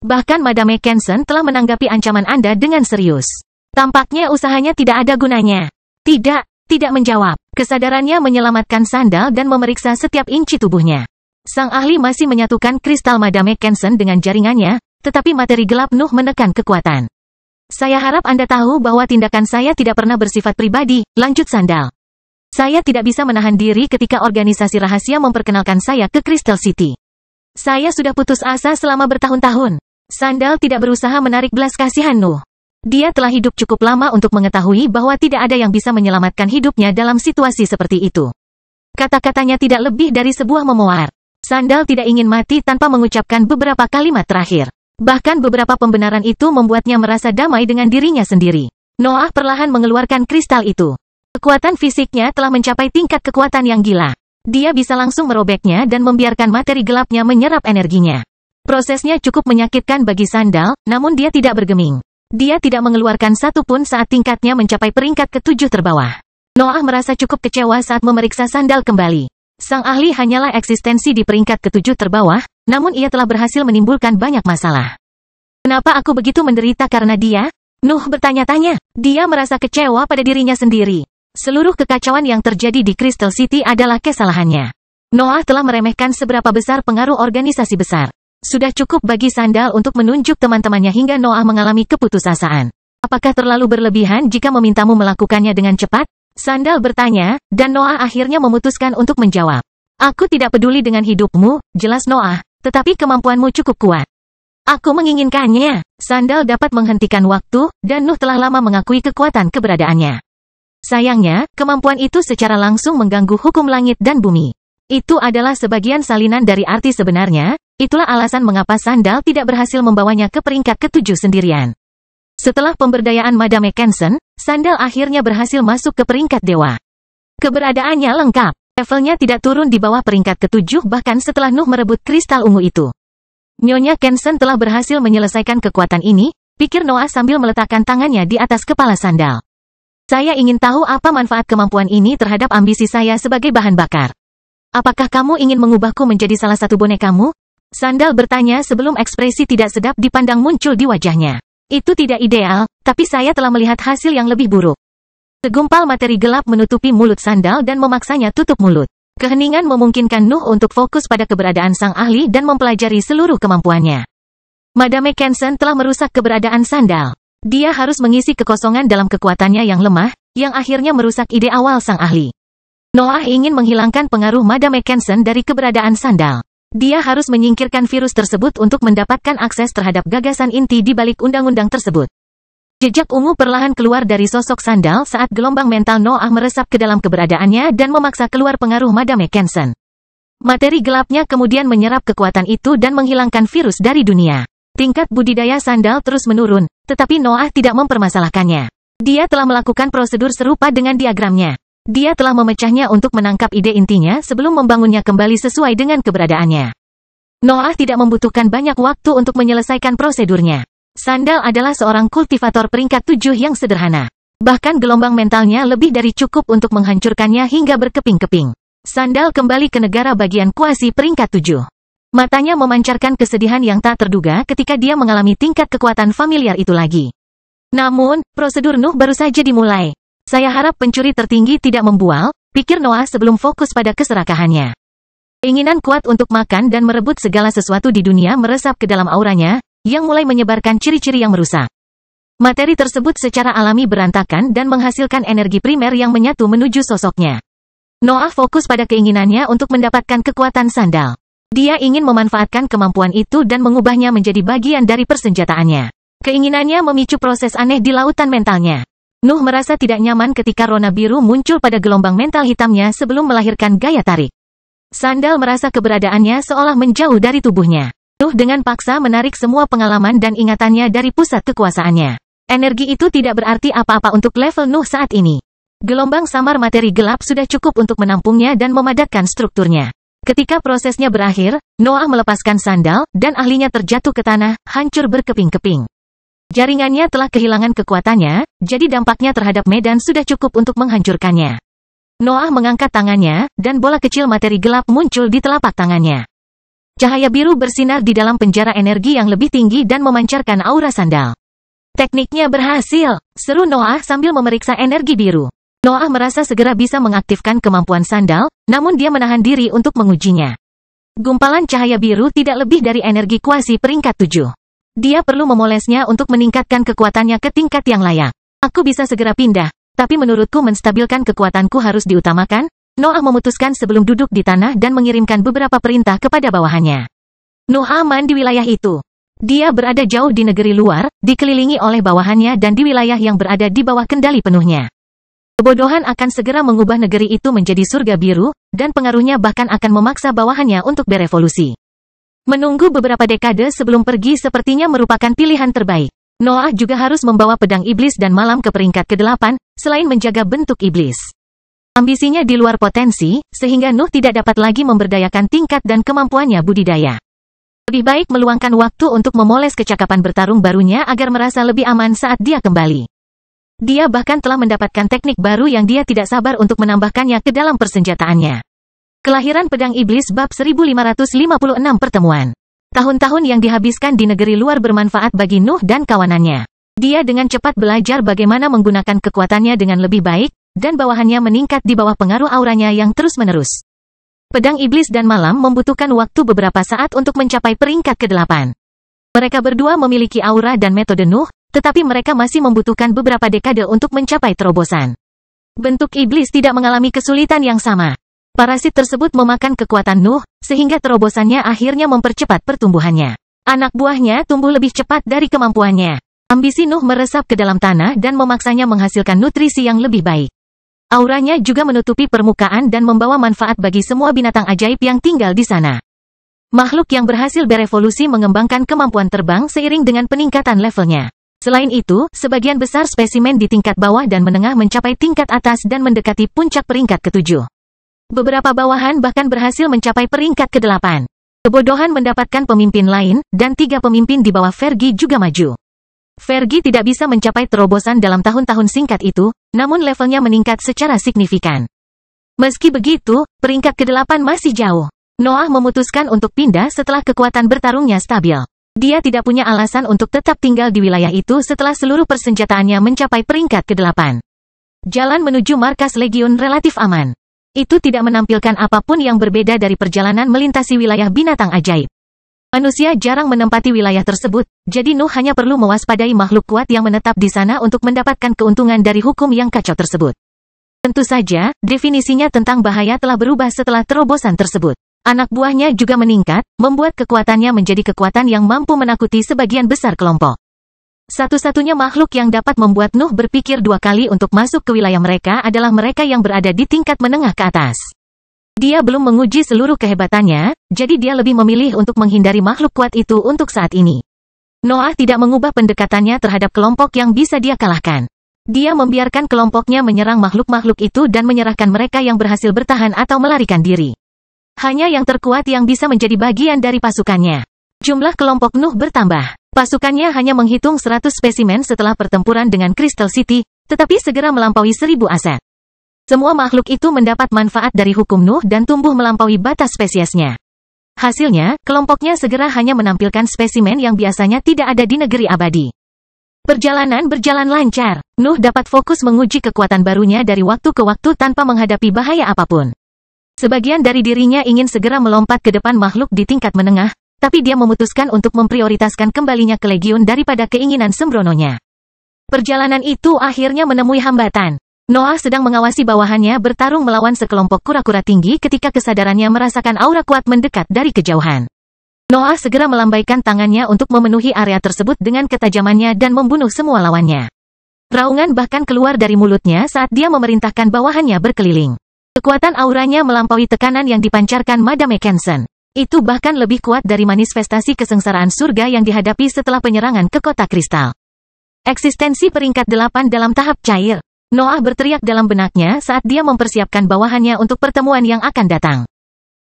Bahkan Madame Kenson telah menanggapi ancaman Anda dengan serius. Tampaknya usahanya tidak ada gunanya. Tidak menjawab. Kesadarannya menyelamatkan Sandal dan memeriksa setiap inci tubuhnya. Sang ahli masih menyatukan kristal Madame Kenson dengan jaringannya, tetapi materi gelap Nuh menekan kekuatan. Saya harap Anda tahu bahwa tindakan saya tidak pernah bersifat pribadi, lanjut Sandal. Saya tidak bisa menahan diri ketika organisasi rahasia memperkenalkan saya ke Crystal City. Saya sudah putus asa selama bertahun-tahun. Sandal tidak berusaha menarik belas kasihan Nuh. Dia telah hidup cukup lama untuk mengetahui bahwa tidak ada yang bisa menyelamatkan hidupnya dalam situasi seperti itu. Kata-katanya tidak lebih dari sebuah memoir. Sandal tidak ingin mati tanpa mengucapkan beberapa kalimat terakhir. Bahkan beberapa pembenaran itu membuatnya merasa damai dengan dirinya sendiri. Noah perlahan mengeluarkan kristal itu. Kekuatan fisiknya telah mencapai tingkat kekuatan yang gila. Dia bisa langsung merobeknya dan membiarkan materi gelapnya menyerap energinya. Prosesnya cukup menyakitkan bagi Sandal, namun dia tidak bergeming. Dia tidak mengeluarkan satu pun saat tingkatnya mencapai peringkat ke-7 terbawah. Noah merasa cukup kecewa saat memeriksa Sandal kembali. Sang ahli hanyalah eksistensi di peringkat ke-7 terbawah, namun ia telah berhasil menimbulkan banyak masalah. Kenapa aku begitu menderita karena dia? Nuh bertanya-tanya. Dia merasa kecewa pada dirinya sendiri. Seluruh kekacauan yang terjadi di Crystal City adalah kesalahannya. Noah telah meremehkan seberapa besar pengaruh organisasi besar. Sudah cukup bagi Sandal untuk menunjuk teman-temannya hingga Noah mengalami keputusasaan. Apakah terlalu berlebihan jika memintamu melakukannya dengan cepat? Sandal bertanya, dan Noah akhirnya memutuskan untuk menjawab. Aku tidak peduli dengan hidupmu, jelas Noah, tetapi kemampuanmu cukup kuat. Aku menginginkannya. Sandal dapat menghentikan waktu, dan Nuh telah lama mengakui kekuatan keberadaannya. Sayangnya, kemampuan itu secara langsung mengganggu hukum langit dan bumi. Itu adalah sebagian salinan dari arti sebenarnya, itulah alasan mengapa Sandal tidak berhasil membawanya ke peringkat ke-7 sendirian. Setelah pemberdayaan Madame Kenson, Sandal akhirnya berhasil masuk ke peringkat dewa. Keberadaannya lengkap. Levelnya tidak turun di bawah peringkat ke-7 bahkan setelah Nuh merebut kristal ungu itu. Nyonya Kenson telah berhasil menyelesaikan kekuatan ini, pikir Noah sambil meletakkan tangannya di atas kepala Sandal. Saya ingin tahu apa manfaat kemampuan ini terhadap ambisi saya sebagai bahan bakar. Apakah kamu ingin mengubahku menjadi salah satu bonekamu? Sandal bertanya sebelum ekspresi tidak sedap dipandang muncul di wajahnya. Itu tidak ideal, tapi saya telah melihat hasil yang lebih buruk. Segumpal materi gelap menutupi mulut Sandal dan memaksanya tutup mulut. Keheningan memungkinkan Nuh untuk fokus pada keberadaan sang ahli dan mempelajari seluruh kemampuannya. Madame Kenson telah merusak keberadaan Sandal. Dia harus mengisi kekosongan dalam kekuatannya yang lemah, yang akhirnya merusak ide awal sang ahli. Noah ingin menghilangkan pengaruh Madame Kenson dari keberadaan Sandal. Dia harus menyingkirkan virus tersebut untuk mendapatkan akses terhadap gagasan inti di balik undang-undang tersebut. Jejak ungu perlahan keluar dari sosok Sandal saat gelombang mental Noah meresap ke dalam keberadaannya dan memaksa keluar pengaruh Madame Kenson. Materi gelapnya kemudian menyerap kekuatan itu dan menghilangkan virus dari dunia. Tingkat budidaya Sandal terus menurun, tetapi Noah tidak mempermasalahkannya. Dia telah melakukan prosedur serupa dengan diagramnya. Dia telah memecahnya untuk menangkap ide intinya sebelum membangunnya kembali sesuai dengan keberadaannya. Noah tidak membutuhkan banyak waktu untuk menyelesaikan prosedurnya. Sandal adalah seorang kultivator peringkat 7 yang sederhana. Bahkan gelombang mentalnya lebih dari cukup untuk menghancurkannya hingga berkeping-keping. Sandal kembali ke negara bagian kuasi peringkat 7. Matanya memancarkan kesedihan yang tak terduga ketika dia mengalami tingkat kekuatan familiar itu lagi. Namun, prosedur Nuh baru saja dimulai. Saya harap pencuri tertinggi tidak membual, pikir Noah sebelum fokus pada keserakahannya. Keinginan kuat untuk makan dan merebut segala sesuatu di dunia meresap ke dalam auranya, yang mulai menyebarkan ciri-ciri yang merusak. Materi tersebut secara alami berantakan dan menghasilkan energi primer yang menyatu menuju sosoknya. Noah fokus pada keinginannya untuk mendapatkan kekuatan sandal. Dia ingin memanfaatkan kemampuan itu dan mengubahnya menjadi bagian dari persenjataannya. Keinginannya memicu proses aneh di lautan mentalnya. Nuh merasa tidak nyaman ketika rona biru muncul pada gelombang mental hitamnya sebelum melahirkan gaya tarik. Sandal merasa keberadaannya seolah menjauh dari tubuhnya. Nuh dengan paksa menarik semua pengalaman dan ingatannya dari pusat kekuasaannya. Energi itu tidak berarti apa-apa untuk level Nuh saat ini. Gelombang samar materi gelap sudah cukup untuk menampungnya dan memadatkan strukturnya. Ketika prosesnya berakhir, Noah melepaskan sandal, dan ahlinya terjatuh ke tanah, hancur berkeping-keping. Jaringannya telah kehilangan kekuatannya, jadi dampaknya terhadap medan sudah cukup untuk menghancurkannya. Noah mengangkat tangannya, dan bola kecil materi gelap muncul di telapak tangannya. Cahaya biru bersinar di dalam penjara energi yang lebih tinggi dan memancarkan aura sandal. Tekniknya berhasil, seru Noah sambil memeriksa energi biru. Noah merasa segera bisa mengaktifkan kemampuan sandal, namun dia menahan diri untuk mengujinya. Gumpalan cahaya biru tidak lebih dari energi kuasi peringkat 7. Dia perlu memolesnya untuk meningkatkan kekuatannya ke tingkat yang layak. Aku bisa segera pindah, tapi menurutku menstabilkan kekuatanku harus diutamakan. Noah memutuskan sebelum duduk di tanah dan mengirimkan beberapa perintah kepada bawahannya. Nuh aman di wilayah itu. Dia berada jauh di negeri luar, dikelilingi oleh bawahannya dan di wilayah yang berada di bawah kendali penuhnya. Kebodohan akan segera mengubah negeri itu menjadi surga biru, dan pengaruhnya bahkan akan memaksa bawahannya untuk berevolusi. Menunggu beberapa dekade sebelum pergi sepertinya merupakan pilihan terbaik. Noah juga harus membawa pedang iblis dan malam ke peringkat ke-8, selain menjaga bentuk iblis. Ambisinya di luar potensi, sehingga Nuh tidak dapat lagi memberdayakan tingkat dan kemampuannya budidaya. Lebih baik meluangkan waktu untuk memoles kecakapan bertarung barunya agar merasa lebih aman saat dia kembali. Dia bahkan telah mendapatkan teknik baru yang dia tidak sabar untuk menambahkannya ke dalam persenjataannya. Kelahiran Pedang Iblis bab 1556 pertemuan. Tahun-tahun yang dihabiskan di negeri luar bermanfaat bagi Nuh dan kawanannya. Dia dengan cepat belajar bagaimana menggunakan kekuatannya dengan lebih baik, dan bawahannya meningkat di bawah pengaruh auranya yang terus-menerus. Pedang Iblis dan Malam membutuhkan waktu beberapa saat untuk mencapai peringkat ke-8. Mereka berdua memiliki aura dan metode Nuh, tetapi mereka masih membutuhkan beberapa dekade untuk mencapai terobosan. Bentuk Iblis tidak mengalami kesulitan yang sama. Parasit tersebut memakan kekuatan Nuh, sehingga terobosannya akhirnya mempercepat pertumbuhannya. Anak buahnya tumbuh lebih cepat dari kemampuannya. Ambisi Nuh meresap ke dalam tanah dan memaksanya menghasilkan nutrisi yang lebih baik. Auranya juga menutupi permukaan dan membawa manfaat bagi semua binatang ajaib yang tinggal di sana. Makhluk yang berhasil berevolusi mengembangkan kemampuan terbang seiring dengan peningkatan levelnya. Selain itu, sebagian besar spesimen di tingkat bawah dan menengah mencapai tingkat atas dan mendekati puncak peringkat ke-7. Beberapa bawahan bahkan berhasil mencapai peringkat ke-8. Kebodohan mendapatkan pemimpin lain, dan 3 pemimpin di bawah Fergie juga maju. Fergie tidak bisa mencapai terobosan dalam tahun-tahun singkat itu, namun levelnya meningkat secara signifikan. Meski begitu, peringkat ke-8 masih jauh. Noah memutuskan untuk pindah setelah kekuatan bertarungnya stabil. Dia tidak punya alasan untuk tetap tinggal di wilayah itu setelah seluruh persenjataannya mencapai peringkat ke-8. Jalan menuju markas Legiun relatif aman. Itu tidak menampilkan apapun yang berbeda dari perjalanan melintasi wilayah binatang ajaib. Manusia jarang menempati wilayah tersebut, jadi Nuh hanya perlu mewaspadai makhluk kuat yang menetap di sana untuk mendapatkan keuntungan dari hukum yang kacau tersebut. Tentu saja, definisinya tentang bahaya telah berubah setelah terobosan tersebut. Anak buahnya juga meningkat, membuat kekuatannya menjadi kekuatan yang mampu menakuti sebagian besar kelompok. Satu-satunya makhluk yang dapat membuat Nuh berpikir 2 kali untuk masuk ke wilayah mereka adalah mereka yang berada di tingkat menengah ke atas. Dia belum menguji seluruh kehebatannya, jadi dia lebih memilih untuk menghindari makhluk kuat itu untuk saat ini. Noah tidak mengubah pendekatannya terhadap kelompok yang bisa dia kalahkan. Dia membiarkan kelompoknya menyerang makhluk-makhluk itu dan menyerahkan mereka yang berhasil bertahan atau melarikan diri. Hanya yang terkuat yang bisa menjadi bagian dari pasukannya. Jumlah kelompok Nuh bertambah. Pasukannya hanya menghitung 100 spesimen setelah pertempuran dengan Crystal City, tetapi segera melampaui 1000 aset. Semua makhluk itu mendapat manfaat dari hukum Nuh dan tumbuh melampaui batas spesiesnya. Hasilnya, kelompoknya segera hanya menampilkan spesimen yang biasanya tidak ada di negeri abadi. Perjalanan berjalan lancar. Nuh dapat fokus menguji kekuatan barunya dari waktu ke waktu tanpa menghadapi bahaya apapun. Sebagian dari dirinya ingin segera melompat ke depan makhluk di tingkat menengah, tapi dia memutuskan untuk memprioritaskan kembalinya ke Legiun daripada keinginan sembrononya. Perjalanan itu akhirnya menemui hambatan. Noah sedang mengawasi bawahannya bertarung melawan sekelompok kura-kura tinggi ketika kesadarannya merasakan aura kuat mendekat dari kejauhan. Noah segera melambaikan tangannya untuk memenuhi area tersebut dengan ketajamannya dan membunuh semua lawannya. Raungan bahkan keluar dari mulutnya saat dia memerintahkan bawahannya berkeliling. Kekuatan auranya melampaui tekanan yang dipancarkan Madame Kensen. Itu bahkan lebih kuat dari manifestasi kesengsaraan surga yang dihadapi setelah penyerangan ke kota kristal. Eksistensi peringkat 8 dalam tahap cair. Noah berteriak dalam benaknya saat dia mempersiapkan bawahannya untuk pertemuan yang akan datang.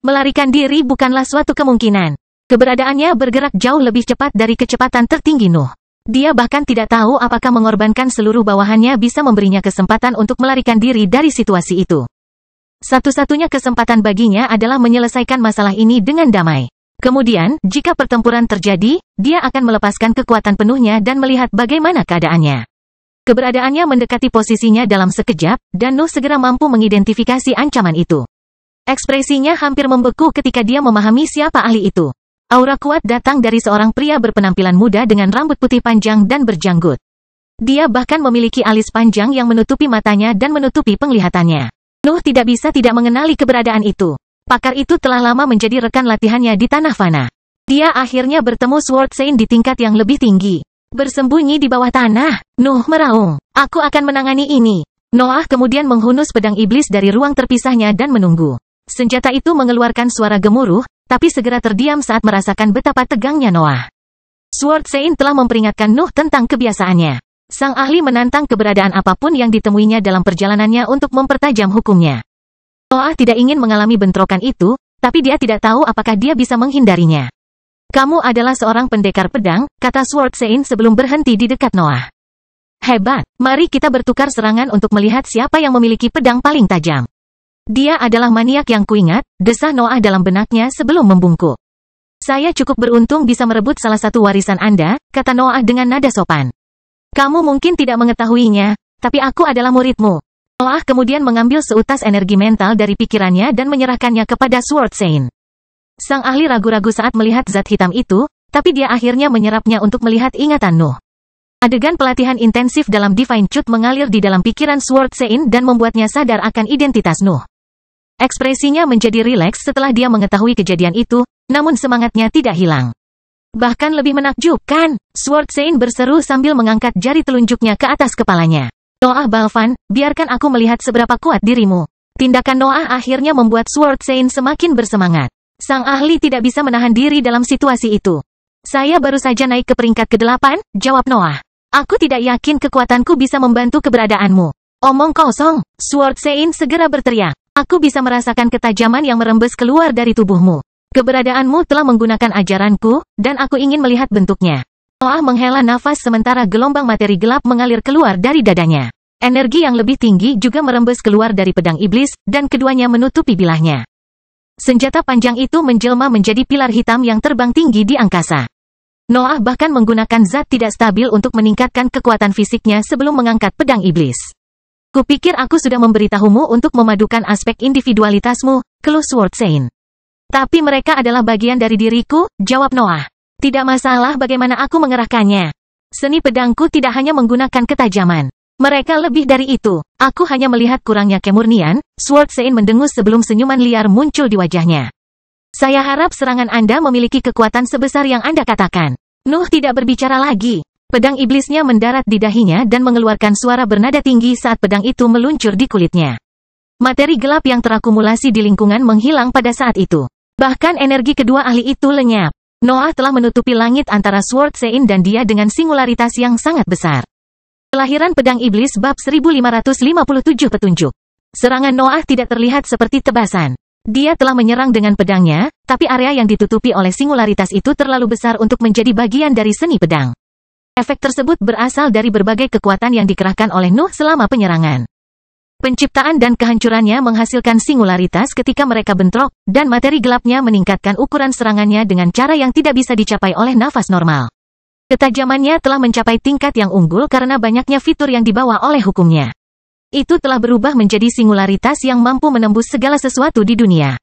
Melarikan diri bukanlah suatu kemungkinan. Keberadaannya bergerak jauh lebih cepat dari kecepatan tertinggi Nuh. Dia bahkan tidak tahu apakah mengorbankan seluruh bawahannya bisa memberinya kesempatan untuk melarikan diri dari situasi itu. Satu-satunya kesempatan baginya adalah menyelesaikan masalah ini dengan damai. Kemudian, jika pertempuran terjadi, dia akan melepaskan kekuatan penuhnya dan melihat bagaimana keadaannya. Keberadaannya mendekati posisinya dalam sekejap, dan Nuh segera mampu mengidentifikasi ancaman itu. Ekspresinya hampir membeku ketika dia memahami siapa ahli itu. Aura kuat datang dari seorang pria berpenampilan muda dengan rambut putih panjang dan berjanggut. Dia bahkan memiliki alis panjang yang menutupi matanya dan menutupi penglihatannya. Nuh tidak bisa tidak mengenali keberadaan itu. Pakar itu telah lama menjadi rekan latihannya di tanah fana. Dia akhirnya bertemu Sword Saint di tingkat yang lebih tinggi. Bersembunyi di bawah tanah, Nuh meraung. Aku akan menangani ini. Noah kemudian menghunus pedang iblis dari ruang terpisahnya dan menunggu. Senjata itu mengeluarkan suara gemuruh, tapi segera terdiam saat merasakan betapa tegangnya Noah. Sword Saint telah memperingatkan Nuh tentang kebiasaannya. Sang ahli menantang keberadaan apapun yang ditemuinya dalam perjalanannya untuk mempertajam hukumnya. Noah tidak ingin mengalami bentrokan itu, tapi dia tidak tahu apakah dia bisa menghindarinya. Kamu adalah seorang pendekar pedang, kata Sword Saint sebelum berhenti di dekat Noah. Hebat, mari kita bertukar serangan untuk melihat siapa yang memiliki pedang paling tajam. Dia adalah maniak yang kuingat, desah Noah dalam benaknya sebelum membungkuk. Saya cukup beruntung bisa merebut salah satu warisan Anda, kata Noah dengan nada sopan. Kamu mungkin tidak mengetahuinya, tapi aku adalah muridmu. Noah kemudian mengambil seutas energi mental dari pikirannya dan menyerahkannya kepada Sword Saint. Sang ahli ragu-ragu saat melihat zat hitam itu, tapi dia akhirnya menyerapnya untuk melihat ingatan Nuh. Adegan pelatihan intensif dalam Divine Truth mengalir di dalam pikiran Sword Saint dan membuatnya sadar akan identitas Nuh. Ekspresinya menjadi rileks setelah dia mengetahui kejadian itu, namun semangatnya tidak hilang. Bahkan lebih menakjubkan, Sword Saint berseru sambil mengangkat jari telunjuknya ke atas kepalanya. Noah Balvan, biarkan aku melihat seberapa kuat dirimu. Tindakan Noah akhirnya membuat Sword Saint semakin bersemangat. Sang ahli tidak bisa menahan diri dalam situasi itu. Saya baru saja naik ke peringkat ke-8, jawab Noah. Aku tidak yakin kekuatanku bisa membantu keberadaanmu. Omong kosong, Sword Saint segera berteriak. Aku bisa merasakan ketajaman yang merembes keluar dari tubuhmu. Keberadaanmu telah menggunakan ajaranku, dan aku ingin melihat bentuknya. Noah menghela nafas sementara gelombang materi gelap mengalir keluar dari dadanya. Energi yang lebih tinggi juga merembes keluar dari pedang iblis, dan keduanya menutupi bilahnya. Senjata panjang itu menjelma menjadi pilar hitam yang terbang tinggi di angkasa. Noah bahkan menggunakan zat tidak stabil untuk meningkatkan kekuatan fisiknya sebelum mengangkat pedang iblis. Kupikir aku sudah memberitahumu untuk memadukan aspek individualitasmu, keluh Sword Saint. Tapi mereka adalah bagian dari diriku, jawab Noah. Tidak masalah bagaimana aku mengerahkannya. Seni pedangku tidak hanya menggunakan ketajaman. Mereka lebih dari itu. Aku hanya melihat kurangnya kemurnian, Sword Saint mendengus sebelum senyuman liar muncul di wajahnya. Saya harap serangan Anda memiliki kekuatan sebesar yang Anda katakan. Nuh tidak berbicara lagi. Pedang iblisnya mendarat di dahinya dan mengeluarkan suara bernada tinggi saat pedang itu meluncur di kulitnya. Materi gelap yang terakumulasi di lingkungan menghilang pada saat itu. Bahkan energi kedua ahli itu lenyap. Noah telah menutupi langit antara Sword Saint dan dia dengan singularitas yang sangat besar. Kelahiran pedang iblis bab 1557 petunjuk. Serangan Noah tidak terlihat seperti tebasan. Dia telah menyerang dengan pedangnya, tapi area yang ditutupi oleh singularitas itu terlalu besar untuk menjadi bagian dari seni pedang. Efek tersebut berasal dari berbagai kekuatan yang dikerahkan oleh Nuh selama penyerangan. Penciptaan dan kehancurannya menghasilkan singularitas ketika mereka bentrok, dan materi gelapnya meningkatkan ukuran serangannya dengan cara yang tidak bisa dicapai oleh nafas normal. Ketajamannya telah mencapai tingkat yang unggul karena banyaknya fitur yang dibawa oleh hukumnya. Itu telah berubah menjadi singularitas yang mampu menembus segala sesuatu di dunia.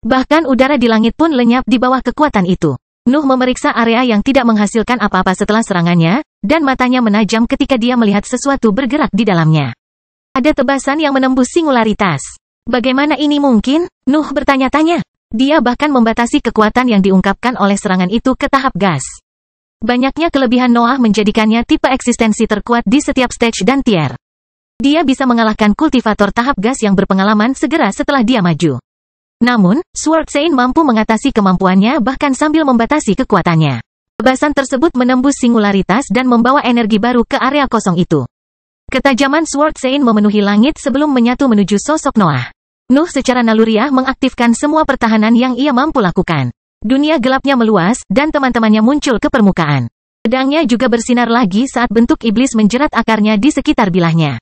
Bahkan udara di langit pun lenyap di bawah kekuatan itu. Nuh memeriksa area yang tidak menghasilkan apa-apa setelah serangannya, dan matanya menajam ketika dia melihat sesuatu bergerak di dalamnya. Ada tebasan yang menembus singularitas. Bagaimana ini mungkin? Nuh bertanya-tanya. Dia bahkan membatasi kekuatan yang diungkapkan oleh serangan itu ke tahap gas. Banyaknya kelebihan Noah menjadikannya tipe eksistensi terkuat di setiap stage dan tier. Dia bisa mengalahkan kultivator tahap gas yang berpengalaman segera setelah dia maju. Namun, Sword Sein mampu mengatasi kemampuannya bahkan sambil membatasi kekuatannya. Tebasan tersebut menembus singularitas dan membawa energi baru ke area kosong itu. Ketajaman Sword Sein memenuhi langit sebelum menyatu menuju sosok Noah. Nuh secara naluriah mengaktifkan semua pertahanan yang ia mampu lakukan. Dunia gelapnya meluas, dan teman-temannya muncul ke permukaan. Pedangnya juga bersinar lagi saat bentuk iblis menjerat akarnya di sekitar bilahnya.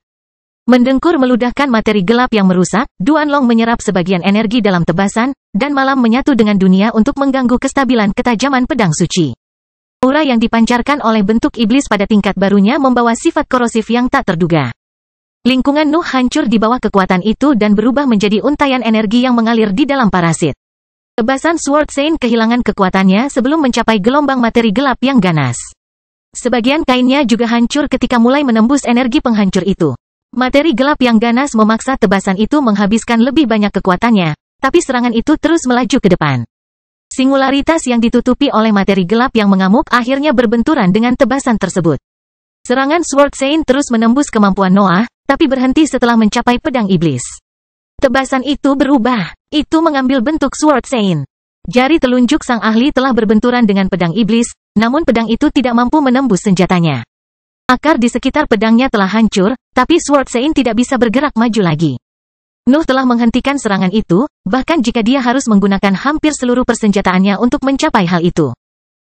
Mendengkur meludahkan materi gelap yang merusak, Duanlong menyerap sebagian energi dalam tebasan, dan malam menyatu dengan dunia untuk mengganggu kestabilan ketajaman pedang suci. Aura yang dipancarkan oleh bentuk iblis pada tingkat barunya membawa sifat korosif yang tak terduga. Lingkungan Nuh hancur di bawah kekuatan itu dan berubah menjadi untaian energi yang mengalir di dalam parasit. Tebasan Sword Sein kehilangan kekuatannya sebelum mencapai gelombang materi gelap yang ganas. Sebagian kainnya juga hancur ketika mulai menembus energi penghancur itu. Materi gelap yang ganas memaksa tebasan itu menghabiskan lebih banyak kekuatannya, tapi serangan itu terus melaju ke depan. Singularitas yang ditutupi oleh materi gelap yang mengamuk akhirnya berbenturan dengan tebasan tersebut. Serangan Sword Sein terus menembus kemampuan Noah, tapi berhenti setelah mencapai pedang iblis. Tebasan itu berubah. Itu mengambil bentuk Sword Sein. Jari telunjuk sang ahli telah berbenturan dengan pedang iblis, namun pedang itu tidak mampu menembus senjatanya. Akar di sekitar pedangnya telah hancur, tapi Sword Sein tidak bisa bergerak maju lagi. Nuh telah menghentikan serangan itu, bahkan jika dia harus menggunakan hampir seluruh persenjataannya untuk mencapai hal itu.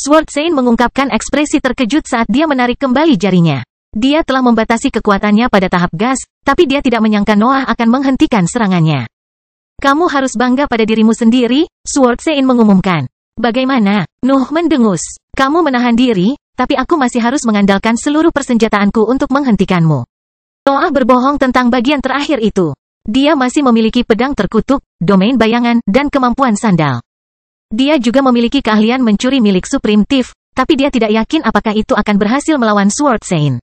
Sword Sein mengungkapkan ekspresi terkejut saat dia menarik kembali jarinya. Dia telah membatasi kekuatannya pada tahap gas, tapi dia tidak menyangka Noah akan menghentikan serangannya. Kamu harus bangga pada dirimu sendiri, Sword Sein mengumumkan. Bagaimana? Nuh mendengus. Kamu menahan diri, tapi aku masih harus mengandalkan seluruh persenjataanku untuk menghentikanmu. Noah berbohong tentang bagian terakhir itu. Dia masih memiliki pedang terkutuk, domain bayangan, dan kemampuan sandal. Dia juga memiliki keahlian mencuri milik Supreme Thief, tapi dia tidak yakin apakah itu akan berhasil melawan Sword Sein.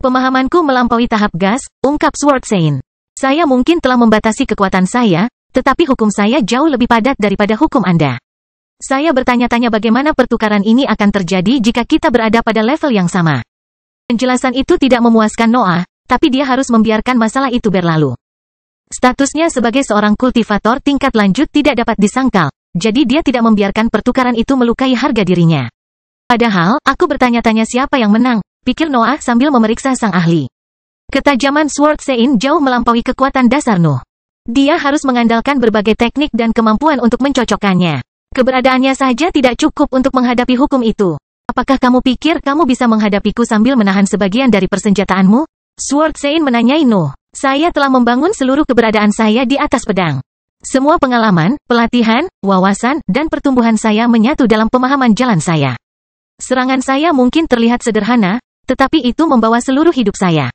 Pemahamanku melampaui tahap gas, ungkap Sword Sein. Saya mungkin telah membatasi kekuatan saya, tetapi hukum saya jauh lebih padat daripada hukum Anda. Saya bertanya-tanya bagaimana pertukaran ini akan terjadi jika kita berada pada level yang sama. Penjelasan itu tidak memuaskan Noah, tapi dia harus membiarkan masalah itu berlalu. Statusnya sebagai seorang kultivator tingkat lanjut tidak dapat disangkal, jadi dia tidak membiarkan pertukaran itu melukai harga dirinya. Padahal, aku bertanya-tanya siapa yang menang, pikir Noah sambil memeriksa sang ahli. Ketajaman Sword Sein jauh melampaui kekuatan dasar Nuh. Dia harus mengandalkan berbagai teknik dan kemampuan untuk mencocokkannya. Keberadaannya saja tidak cukup untuk menghadapi hukum itu. Apakah kamu pikir kamu bisa menghadapiku sambil menahan sebagian dari persenjataanmu? Sword Sein menanyai Nuh. Saya telah membangun seluruh keberadaan saya di atas pedang. Semua pengalaman, pelatihan, wawasan, dan pertumbuhan saya menyatu dalam pemahaman jalan saya. Serangan saya mungkin terlihat sederhana, tetapi itu membawa seluruh hidup saya.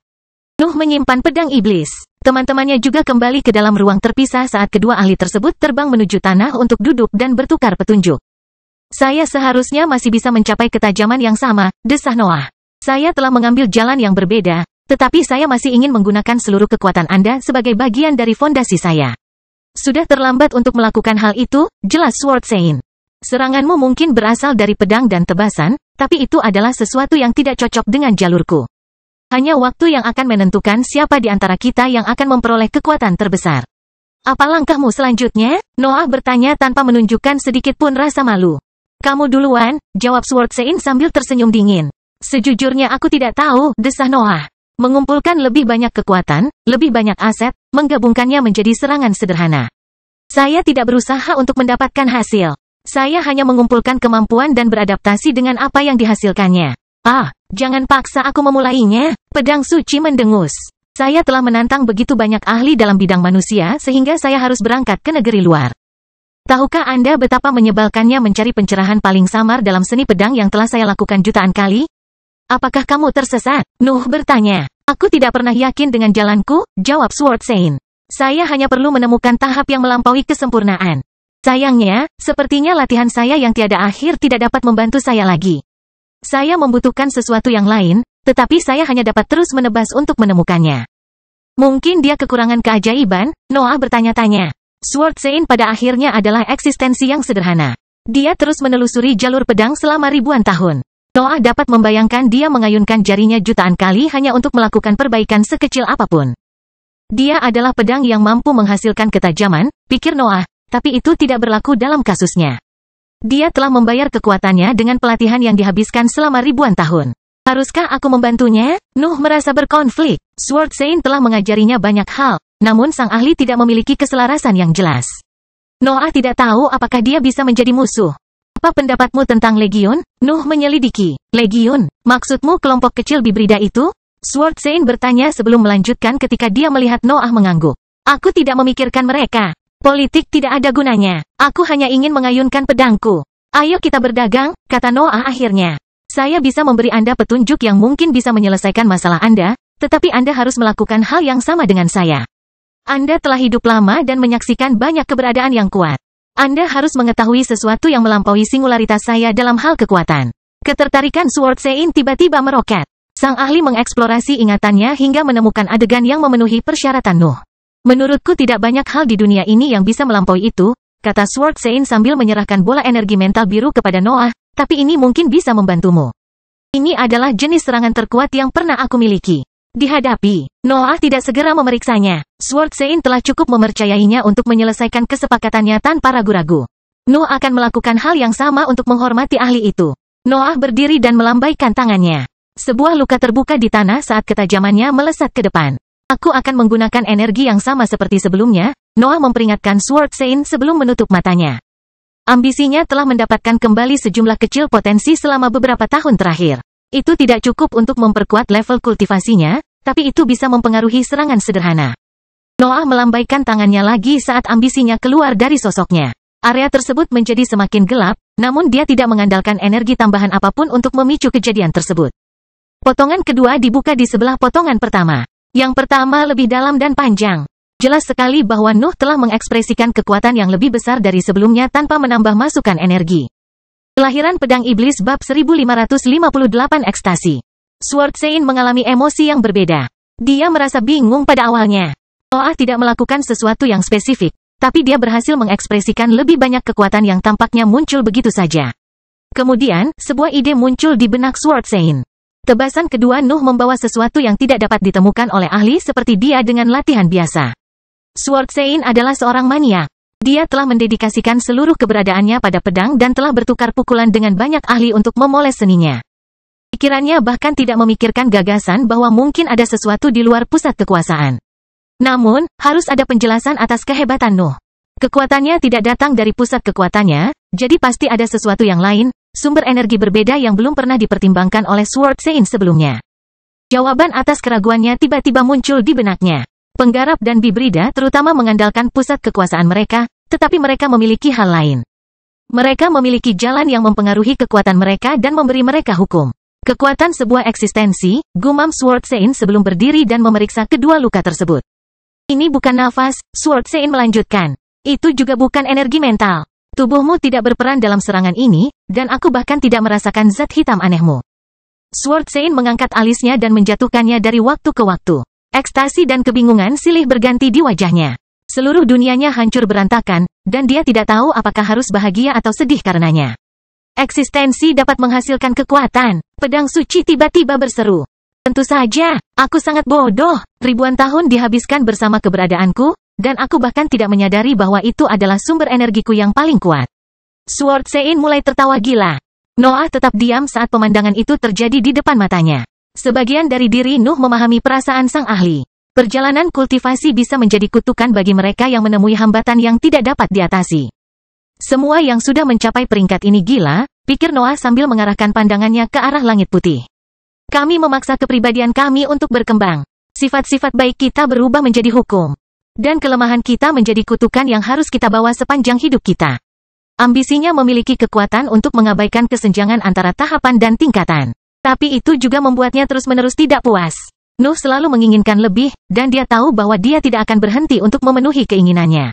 Nuh menyimpan pedang iblis. Teman-temannya juga kembali ke dalam ruang terpisah saat kedua ahli tersebut terbang menuju tanah untuk duduk dan bertukar petunjuk. Saya seharusnya masih bisa mencapai ketajaman yang sama, desah Noah. Saya telah mengambil jalan yang berbeda, tetapi saya masih ingin menggunakan seluruh kekuatan Anda sebagai bagian dari fondasi saya. Sudah terlambat untuk melakukan hal itu, jelas Sword Sein. Seranganmu mungkin berasal dari pedang dan tebasan, tapi itu adalah sesuatu yang tidak cocok dengan jalurku. Hanya waktu yang akan menentukan siapa di antara kita yang akan memperoleh kekuatan terbesar. Apa langkahmu selanjutnya? Noah bertanya tanpa menunjukkan sedikit pun rasa malu. Kamu duluan, jawab Sword Sein sambil tersenyum dingin. Sejujurnya aku tidak tahu, desah Noah. Mengumpulkan lebih banyak kekuatan, lebih banyak aset, menggabungkannya menjadi serangan sederhana. Saya tidak berusaha untuk mendapatkan hasil. Saya hanya mengumpulkan kemampuan dan beradaptasi dengan apa yang dihasilkannya. Jangan paksa aku memulainya. Pedang suci mendengus. Saya telah menantang begitu banyak ahli dalam bidang manusia sehingga saya harus berangkat ke negeri luar. Tahukah Anda betapa menyebalkannya mencari pencerahan paling samar dalam seni pedang yang telah saya lakukan jutaan kali? Apakah kamu tersesat? Nuh bertanya. Aku tidak pernah yakin dengan jalanku, jawab Sword Sein. Saya hanya perlu menemukan tahap yang melampaui kesempurnaan. Sayangnya, sepertinya latihan saya yang tiada akhir tidak dapat membantu saya lagi. Saya membutuhkan sesuatu yang lain, tetapi saya hanya dapat terus menebas untuk menemukannya. Mungkin dia kekurangan keajaiban, Noah bertanya-tanya. Sword Sein pada akhirnya adalah eksistensi yang sederhana. Dia terus menelusuri jalur pedang selama ribuan tahun. Noah dapat membayangkan dia mengayunkan jarinya jutaan kali hanya untuk melakukan perbaikan sekecil apapun. Dia adalah pedang yang mampu menghasilkan ketajaman, pikir Noah. Tapi itu tidak berlaku dalam kasusnya. Dia telah membayar kekuatannya dengan pelatihan yang dihabiskan selama ribuan tahun. Haruskah aku membantunya? Nuh merasa berkonflik. Sword Sein telah mengajarinya banyak hal, namun sang ahli tidak memiliki keselarasan yang jelas. Noah tidak tahu apakah dia bisa menjadi musuh. Apa pendapatmu tentang Legiun? Nuh menyelidiki. Legiun? Maksudmu kelompok kecil Bibrida itu? Sword Sein bertanya sebelum melanjutkan ketika dia melihat Noah mengangguk. Aku tidak memikirkan mereka. Politik tidak ada gunanya. Aku hanya ingin mengayunkan pedangku. Ayo kita berdagang, kata Noah akhirnya. Saya bisa memberi Anda petunjuk yang mungkin bisa menyelesaikan masalah Anda, tetapi Anda harus melakukan hal yang sama dengan saya. Anda telah hidup lama dan menyaksikan banyak keberadaan yang kuat. Anda harus mengetahui sesuatu yang melampaui singularitas saya dalam hal kekuatan. Ketertarikan Sword Sein tiba-tiba meroket. Sang ahli mengeksplorasi ingatannya hingga menemukan adegan yang memenuhi persyaratan Nuh. Menurutku tidak banyak hal di dunia ini yang bisa melampaui itu, kata Sword Sein sambil menyerahkan bola energi mental biru kepada Noah, tapi ini mungkin bisa membantumu. Ini adalah jenis serangan terkuat yang pernah aku miliki. Dihadapi, Noah tidak segera memeriksanya. Sword Sein telah cukup mempercayainya untuk menyelesaikan kesepakatannya tanpa ragu-ragu. Nuh akan melakukan hal yang sama untuk menghormati ahli itu. Noah berdiri dan melambaikan tangannya. Sebuah luka terbuka di tanah saat ketajamannya melesat ke depan. Aku akan menggunakan energi yang sama seperti sebelumnya, Noah memperingatkan Sword Sein sebelum menutup matanya. Ambisinya telah mendapatkan kembali sejumlah kecil potensi selama beberapa tahun terakhir. Itu tidak cukup untuk memperkuat level kultivasinya, tapi itu bisa mempengaruhi serangan sederhana. Noah melambaikan tangannya lagi saat ambisinya keluar dari sosoknya. Area tersebut menjadi semakin gelap, namun dia tidak mengandalkan energi tambahan apapun untuk memicu kejadian tersebut. Potongan kedua dibuka di sebelah potongan pertama. Yang pertama lebih dalam dan panjang. Jelas sekali bahwa Nuh telah mengekspresikan kekuatan yang lebih besar dari sebelumnya tanpa menambah masukan energi. Kelahiran Pedang Iblis Bab 1558 Ekstasi. Sword Sein mengalami emosi yang berbeda. Dia merasa bingung pada awalnya. Noah tidak melakukan sesuatu yang spesifik, tapi dia berhasil mengekspresikan lebih banyak kekuatan yang tampaknya muncul begitu saja. Kemudian, sebuah ide muncul di benak Sword Sein. Tebasan kedua Nuh membawa sesuatu yang tidak dapat ditemukan oleh ahli seperti dia dengan latihan biasa. Sword Sein adalah seorang maniak. Dia telah mendedikasikan seluruh keberadaannya pada pedang dan telah bertukar pukulan dengan banyak ahli untuk memoles seninya. Pikirannya bahkan tidak memikirkan gagasan bahwa mungkin ada sesuatu di luar pusat kekuasaan. Namun, harus ada penjelasan atas kehebatan Nuh. Kekuatannya tidak datang dari pusat kekuatannya, jadi pasti ada sesuatu yang lain, sumber energi berbeda yang belum pernah dipertimbangkan oleh Sword Sein sebelumnya. Jawaban atas keraguannya tiba-tiba muncul di benaknya. Penggarap dan Bibrida terutama mengandalkan pusat kekuasaan mereka, tetapi mereka memiliki hal lain. Mereka memiliki jalan yang mempengaruhi kekuatan mereka dan memberi mereka hukum. Kekuatan sebuah eksistensi, gumam Sword Sein sebelum berdiri dan memeriksa kedua luka tersebut. Ini bukan nafas, Sword Sein melanjutkan. Itu juga bukan energi mental. Tubuhmu tidak berperan dalam serangan ini, dan aku bahkan tidak merasakan zat hitam anehmu. Sword Sein mengangkat alisnya dan menjatuhkannya dari waktu ke waktu. Ekstasi dan kebingungan silih berganti di wajahnya. Seluruh dunianya hancur berantakan, dan dia tidak tahu apakah harus bahagia atau sedih karenanya. Eksistensi dapat menghasilkan kekuatan. Pedang suci tiba-tiba berseru. Tentu saja, aku sangat bodoh. Ribuan tahun dihabiskan bersama keberadaanku, dan aku bahkan tidak menyadari bahwa itu adalah sumber energiku yang paling kuat. Sword Sein mulai tertawa gila. Noah tetap diam saat pemandangan itu terjadi di depan matanya. Sebagian dari diri Nuh memahami perasaan sang ahli. Perjalanan kultivasi bisa menjadi kutukan bagi mereka yang menemui hambatan yang tidak dapat diatasi. Semua yang sudah mencapai peringkat ini gila, pikir Noah sambil mengarahkan pandangannya ke arah langit putih. Kami memaksa kepribadian kami untuk berkembang. Sifat-sifat baik kita berubah menjadi hukum. Dan kelemahan kita menjadi kutukan yang harus kita bawa sepanjang hidup kita. Ambisinya memiliki kekuatan untuk mengabaikan kesenjangan antara tahapan dan tingkatan. Tapi itu juga membuatnya terus-menerus tidak puas. Nuh selalu menginginkan lebih, dan dia tahu bahwa dia tidak akan berhenti untuk memenuhi keinginannya.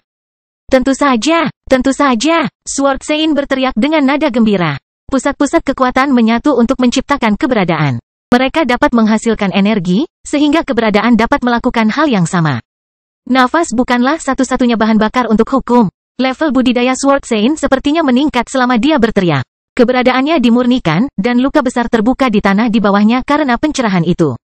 Tentu saja, Sword Sein berteriak dengan nada gembira. Pusat-pusat kekuatan menyatu untuk menciptakan keberadaan. Mereka dapat menghasilkan energi, sehingga keberadaan dapat melakukan hal yang sama. Nafas bukanlah satu-satunya bahan bakar untuk hukum. Level budidaya Sword Sein sepertinya meningkat selama dia berteriak. Keberadaannya dimurnikan, dan luka besar terbuka di tanah di bawahnya karena pencerahan itu.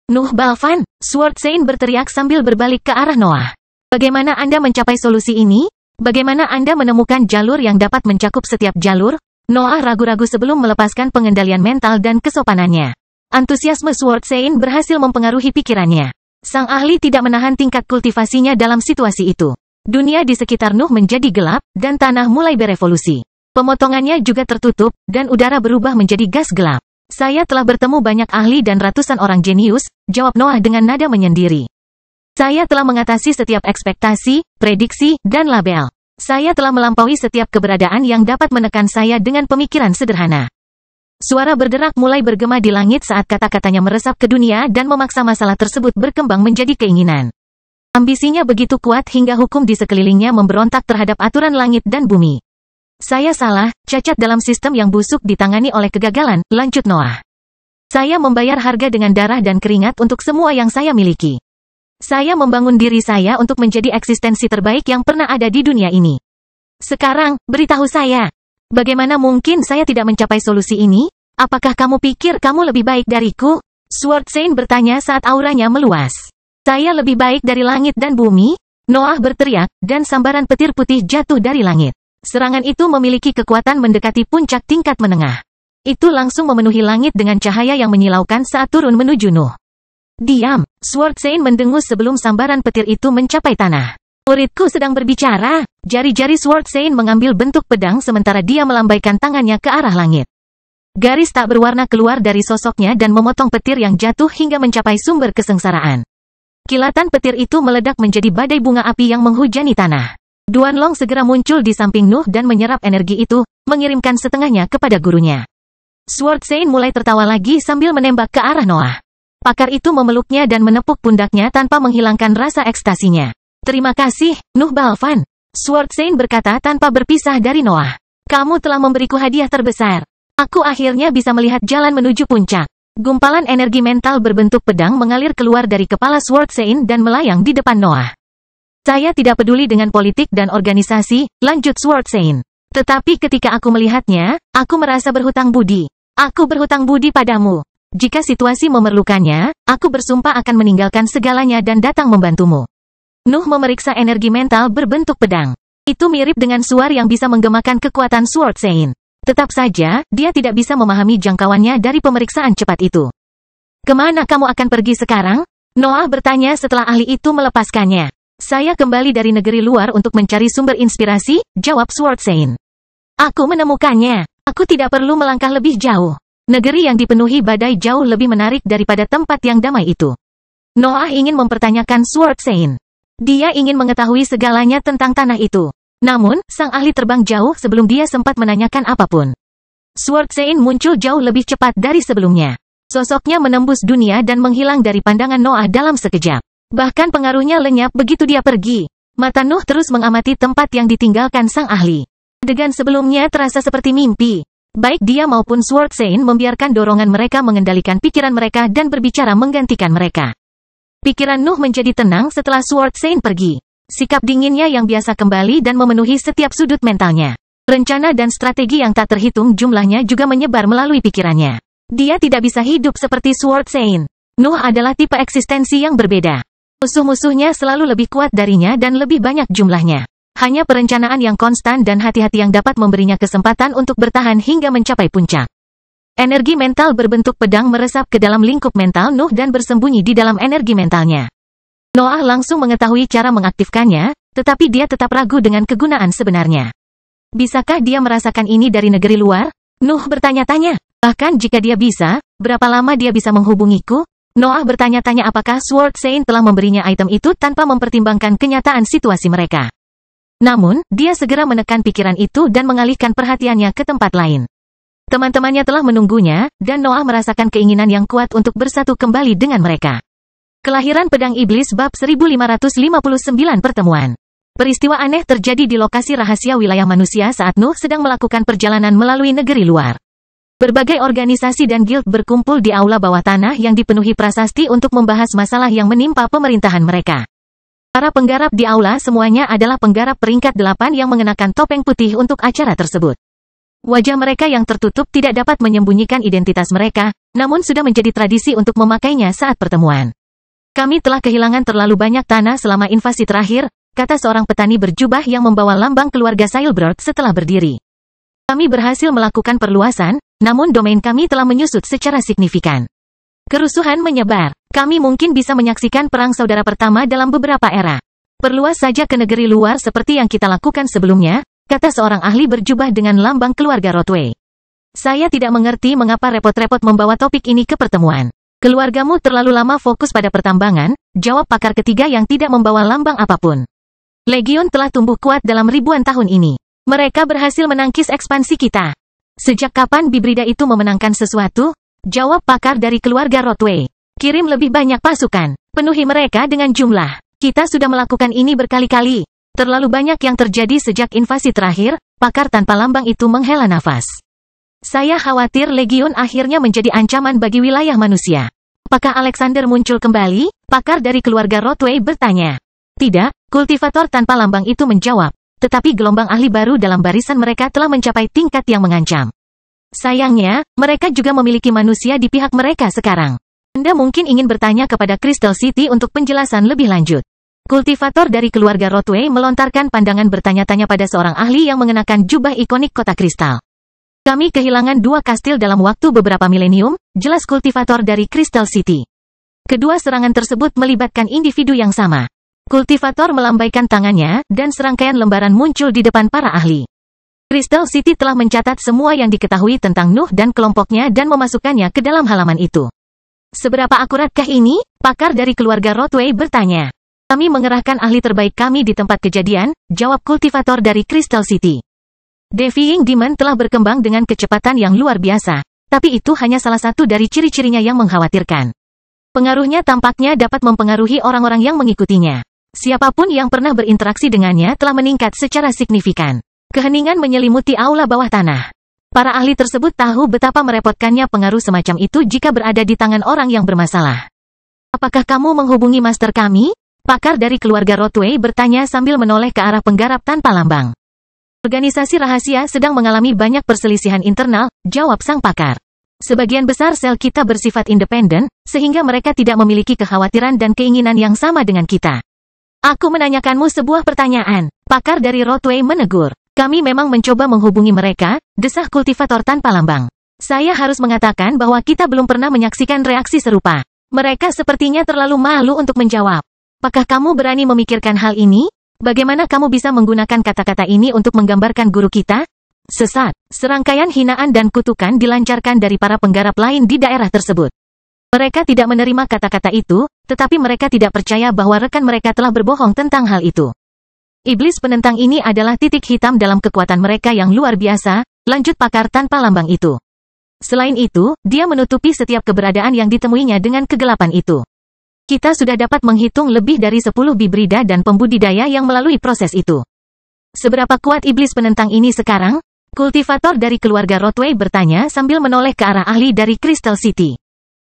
Nuh Balvan, Sword Sein berteriak sambil berbalik ke arah Noah. Bagaimana Anda mencapai solusi ini? Bagaimana Anda menemukan jalur yang dapat mencakup setiap jalur? Noah ragu-ragu sebelum melepaskan pengendalian mental dan kesopanannya. Antusiasme Sword Sein berhasil mempengaruhi pikirannya. Sang ahli tidak menahan tingkat kultivasinya dalam situasi itu. Dunia di sekitar Nuh menjadi gelap, dan tanah mulai berevolusi. Pemotongannya juga tertutup, dan udara berubah menjadi gas gelap. Saya telah bertemu banyak ahli dan ratusan orang jenius, jawab Noah dengan nada menyendiri. Saya telah mengatasi setiap ekspektasi, prediksi, dan label. Saya telah melampaui setiap keberadaan yang dapat menekan saya dengan pemikiran sederhana. Suara berderak mulai bergema di langit saat kata-katanya meresap ke dunia dan memaksa masalah tersebut berkembang menjadi keinginan. Ambisinya begitu kuat hingga hukum di sekelilingnya memberontak terhadap aturan langit dan bumi. Saya salah, cacat dalam sistem yang busuk ditangani oleh kegagalan, lanjut Noah. Saya membayar harga dengan darah dan keringat untuk semua yang saya miliki. Saya membangun diri saya untuk menjadi eksistensi terbaik yang pernah ada di dunia ini. Sekarang, beritahu saya. Bagaimana mungkin saya tidak mencapai solusi ini? Apakah kamu pikir kamu lebih baik dariku? Sword Sein bertanya saat auranya meluas. Saya lebih baik dari langit dan bumi? Noah berteriak, dan sambaran petir putih jatuh dari langit. Serangan itu memiliki kekuatan mendekati puncak tingkat menengah. Itu langsung memenuhi langit dengan cahaya yang menyilaukan saat turun menuju Nuh. Diam, Sword Sein mendengus sebelum sambaran petir itu mencapai tanah. Muridku sedang berbicara. Jari-jari Sword Sein mengambil bentuk pedang sementara dia melambaikan tangannya ke arah langit. Garis tak berwarna keluar dari sosoknya dan memotong petir yang jatuh hingga mencapai sumber kesengsaraan. Kilatan petir itu meledak menjadi badai bunga api yang menghujani tanah. Duanlong segera muncul di samping Nuh dan menyerap energi itu, mengirimkan setengahnya kepada gurunya. Sword Sein mulai tertawa lagi sambil menembak ke arah Noah. Pakar itu memeluknya dan menepuk pundaknya tanpa menghilangkan rasa ekstasinya. Terima kasih, Nuh Balvan. Sword Sein berkata tanpa berpisah dari Noah. Kamu telah memberiku hadiah terbesar. Aku akhirnya bisa melihat jalan menuju puncak. Gumpalan energi mental berbentuk pedang mengalir keluar dari kepala Sword Sein dan melayang di depan Noah. Saya tidak peduli dengan politik dan organisasi, lanjut Sword Sein. Tetapi ketika aku melihatnya, aku merasa berhutang budi. Aku berhutang budi padamu. Jika situasi memerlukannya, aku bersumpah akan meninggalkan segalanya dan datang membantumu. Nuh memeriksa energi mental berbentuk pedang. Itu mirip dengan suar yang bisa menggemakan kekuatan Sword Sein. Tetap saja, dia tidak bisa memahami jangkauannya dari pemeriksaan cepat itu. Kemana kamu akan pergi sekarang? Noah bertanya setelah ahli itu melepaskannya. Saya kembali dari negeri luar untuk mencari sumber inspirasi, jawab Sword Sein. Aku menemukannya. Aku tidak perlu melangkah lebih jauh. Negeri yang dipenuhi badai jauh lebih menarik daripada tempat yang damai itu. Noah ingin mempertanyakan Sword Sein. Dia ingin mengetahui segalanya tentang tanah itu. Namun, sang ahli terbang jauh sebelum dia sempat menanyakan apapun. Sword Sein muncul jauh lebih cepat dari sebelumnya. Sosoknya menembus dunia dan menghilang dari pandangan Noah dalam sekejap. Bahkan pengaruhnya lenyap begitu dia pergi. Mata Nuh terus mengamati tempat yang ditinggalkan sang ahli. Adegan sebelumnya terasa seperti mimpi. Baik dia maupun Sword Sein membiarkan dorongan mereka mengendalikan pikiran mereka dan berbicara menggantikan mereka. Pikiran Nuh menjadi tenang setelah Sword Sein pergi. Sikap dinginnya yang biasa kembali dan memenuhi setiap sudut mentalnya. Rencana dan strategi yang tak terhitung jumlahnya juga menyebar melalui pikirannya. Dia tidak bisa hidup seperti Sword Sein. Nuh adalah tipe eksistensi yang berbeda. Musuh-musuhnya selalu lebih kuat darinya dan lebih banyak jumlahnya. Hanya perencanaan yang konstan dan hati-hati yang dapat memberinya kesempatan untuk bertahan hingga mencapai puncak. Energi mental berbentuk pedang meresap ke dalam lingkup mental Nuh dan bersembunyi di dalam energi mentalnya. Noah langsung mengetahui cara mengaktifkannya, tetapi dia tetap ragu dengan kegunaan sebenarnya. Bisakah dia merasakan ini dari negeri luar? Nuh bertanya-tanya. Bahkan jika dia bisa, berapa lama dia bisa menghubungiku? Noah bertanya-tanya apakah Sword Saint telah memberinya item itu tanpa mempertimbangkan kenyataan situasi mereka. Namun, dia segera menekan pikiran itu dan mengalihkan perhatiannya ke tempat lain. Teman-temannya telah menunggunya, dan Noah merasakan keinginan yang kuat untuk bersatu kembali dengan mereka. Kelahiran Pedang Iblis bab 1559 pertemuan. Peristiwa aneh terjadi di lokasi rahasia wilayah manusia saat Nuh sedang melakukan perjalanan melalui negeri luar. Berbagai organisasi dan guild berkumpul di aula bawah tanah yang dipenuhi prasasti untuk membahas masalah yang menimpa pemerintahan mereka. Para penggarap di aula semuanya adalah penggarap peringkat 8 yang mengenakan topeng putih untuk acara tersebut. Wajah mereka yang tertutup tidak dapat menyembunyikan identitas mereka, namun sudah menjadi tradisi untuk memakainya saat pertemuan. Kami telah kehilangan terlalu banyak tanah selama invasi terakhir, kata seorang petani berjubah yang membawa lambang keluarga Sailbrook setelah berdiri. Kami berhasil melakukan perluasan, namun domain kami telah menyusut secara signifikan. Kerusuhan menyebar. Kami mungkin bisa menyaksikan perang saudara pertama dalam beberapa era. Perluas saja ke negeri luar seperti yang kita lakukan sebelumnya, kata seorang ahli berjubah dengan lambang keluarga Rothway. Saya tidak mengerti mengapa repot-repot membawa topik ini ke pertemuan. Keluargamu terlalu lama fokus pada pertambangan, jawab pakar ketiga yang tidak membawa lambang apapun. Legion telah tumbuh kuat dalam ribuan tahun ini. Mereka berhasil menangkis ekspansi kita. Sejak kapan Bibrida itu memenangkan sesuatu? Jawab pakar dari keluarga Rothway. Kirim lebih banyak pasukan. Penuhi mereka dengan jumlah. Kita sudah melakukan ini berkali-kali. Terlalu banyak yang terjadi sejak invasi terakhir, pakar tanpa lambang itu menghela nafas. Saya khawatir Legion akhirnya menjadi ancaman bagi wilayah manusia. Apakah Alexander muncul kembali? Pakar dari keluarga Rothway bertanya. Tidak, kultivator tanpa lambang itu menjawab. Tetapi gelombang ahli baru dalam barisan mereka telah mencapai tingkat yang mengancam. Sayangnya, mereka juga memiliki manusia di pihak mereka sekarang. Anda mungkin ingin bertanya kepada Crystal City untuk penjelasan lebih lanjut. Kultivator dari keluarga Rothway melontarkan pandangan bertanya-tanya pada seorang ahli yang mengenakan jubah ikonik kota kristal. Kami kehilangan 2 kastil dalam waktu beberapa milenium, jelas kultivator dari Crystal City. Kedua serangan tersebut melibatkan individu yang sama. Kultivator melambaikan tangannya, dan serangkaian lembaran muncul di depan para ahli. Crystal City telah mencatat semua yang diketahui tentang Nuh dan kelompoknya dan memasukkannya ke dalam halaman itu. Seberapa akuratkah ini? Pakar dari keluarga Rothway bertanya. Kami mengerahkan ahli terbaik kami di tempat kejadian, jawab kultivator dari Crystal City. Defying Demon telah berkembang dengan kecepatan yang luar biasa, tapi itu hanya salah satu dari ciri-cirinya yang mengkhawatirkan. Pengaruhnya tampaknya dapat mempengaruhi orang-orang yang mengikutinya. Siapapun yang pernah berinteraksi dengannya telah meningkat secara signifikan. Keheningan menyelimuti aula bawah tanah. Para ahli tersebut tahu betapa merepotkannya pengaruh semacam itu jika berada di tangan orang yang bermasalah. Apakah kamu menghubungi master kami? Pakar dari keluarga Rothway bertanya sambil menoleh ke arah penggarap tanpa lambang. Organisasi rahasia sedang mengalami banyak perselisihan internal, jawab sang pakar. Sebagian besar sel kita bersifat independen, sehingga mereka tidak memiliki kekhawatiran dan keinginan yang sama dengan kita. Aku menanyakanmu sebuah pertanyaan. Pakar dari Rothway menegur. Kami memang mencoba menghubungi mereka, desah kultivator tanpa lambang. Saya harus mengatakan bahwa kita belum pernah menyaksikan reaksi serupa. Mereka sepertinya terlalu malu untuk menjawab. Apakah kamu berani memikirkan hal ini? Bagaimana kamu bisa menggunakan kata-kata ini untuk menggambarkan guru kita? Sesat. Serangkaian hinaan dan kutukan dilancarkan dari para penggarap lain di daerah tersebut. Mereka tidak menerima kata-kata itu, tetapi mereka tidak percaya bahwa rekan mereka telah berbohong tentang hal itu. Iblis penentang ini adalah titik hitam dalam kekuatan mereka yang luar biasa, lanjut pakar tanpa lambang itu. Selain itu, dia menutupi setiap keberadaan yang ditemuinya dengan kegelapan itu. Kita sudah dapat menghitung lebih dari 10 bibrida dan pembudidaya yang melalui proses itu. Seberapa kuat iblis penentang ini sekarang? Kultivator dari keluarga Rothway bertanya sambil menoleh ke arah ahli dari Crystal City.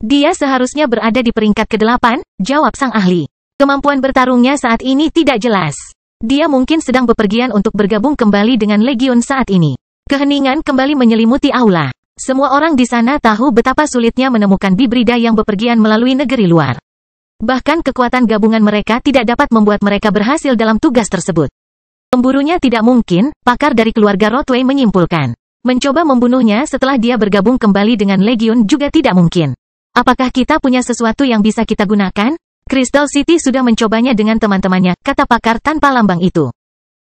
Dia seharusnya berada di peringkat ke-8, jawab sang ahli. Kemampuan bertarungnya saat ini tidak jelas. Dia mungkin sedang bepergian untuk bergabung kembali dengan Legion saat ini. Keheningan kembali menyelimuti aula. Semua orang di sana tahu betapa sulitnya menemukan bibrida yang bepergian melalui negeri luar. Bahkan kekuatan gabungan mereka tidak dapat membuat mereka berhasil dalam tugas tersebut. Memburunya tidak mungkin, pakar dari keluarga Rothway menyimpulkan. Mencoba membunuhnya setelah dia bergabung kembali dengan Legion juga tidak mungkin. Apakah kita punya sesuatu yang bisa kita gunakan? Crystal City sudah mencobanya dengan teman-temannya, kata pakar tanpa lambang itu.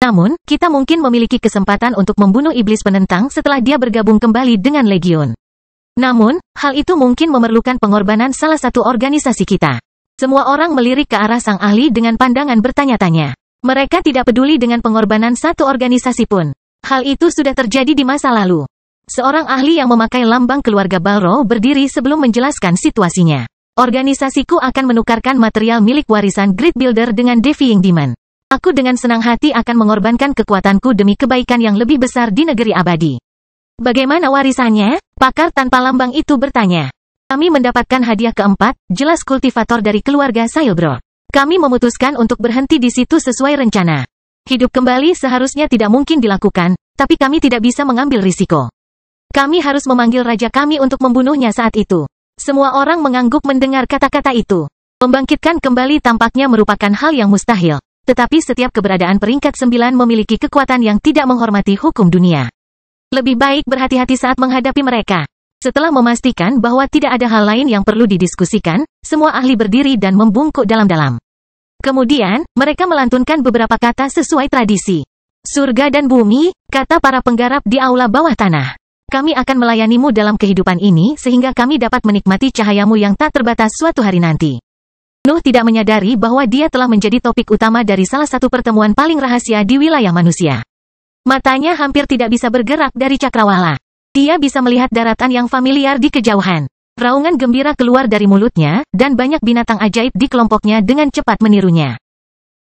Namun, kita mungkin memiliki kesempatan untuk membunuh iblis penentang setelah dia bergabung kembali dengan Legion. Namun, hal itu mungkin memerlukan pengorbanan salah satu organisasi kita. Semua orang melirik ke arah sang ahli dengan pandangan bertanya-tanya. Mereka tidak peduli dengan pengorbanan satu organisasi pun. Hal itu sudah terjadi di masa lalu. Seorang ahli yang memakai lambang keluarga Balro berdiri sebelum menjelaskan situasinya. Organisasiku akan menukarkan material milik warisan Great Builder dengan Defying Demon. Aku dengan senang hati akan mengorbankan kekuatanku demi kebaikan yang lebih besar di negeri abadi. Bagaimana warisannya? Pakar tanpa lambang itu bertanya. Kami mendapatkan hadiah keempat, jelas kultivator dari keluarga Sailbro. Kami memutuskan untuk berhenti di situ sesuai rencana. Hidup kembali seharusnya tidak mungkin dilakukan, tapi kami tidak bisa mengambil risiko. Kami harus memanggil raja kami untuk membunuhnya saat itu. Semua orang mengangguk mendengar kata-kata itu. Membangkitkan kembali tampaknya merupakan hal yang mustahil. Tetapi setiap keberadaan peringkat 9 memiliki kekuatan yang tidak menghormati hukum dunia. Lebih baik berhati-hati saat menghadapi mereka. Setelah memastikan bahwa tidak ada hal lain yang perlu didiskusikan, semua ahli berdiri dan membungkuk dalam-dalam. Kemudian, mereka melantunkan beberapa kata sesuai tradisi. Surga dan bumi, kata para penggarap di aula bawah tanah. Kami akan melayanimu dalam kehidupan ini sehingga kami dapat menikmati cahayamu yang tak terbatas suatu hari nanti. Nuh tidak menyadari bahwa dia telah menjadi topik utama dari salah satu pertemuan paling rahasia di wilayah manusia. Matanya hampir tidak bisa bergerak dari cakrawala. Dia bisa melihat daratan yang familiar di kejauhan. Raungan gembira keluar dari mulutnya, dan banyak binatang ajaib di kelompoknya dengan cepat menirunya.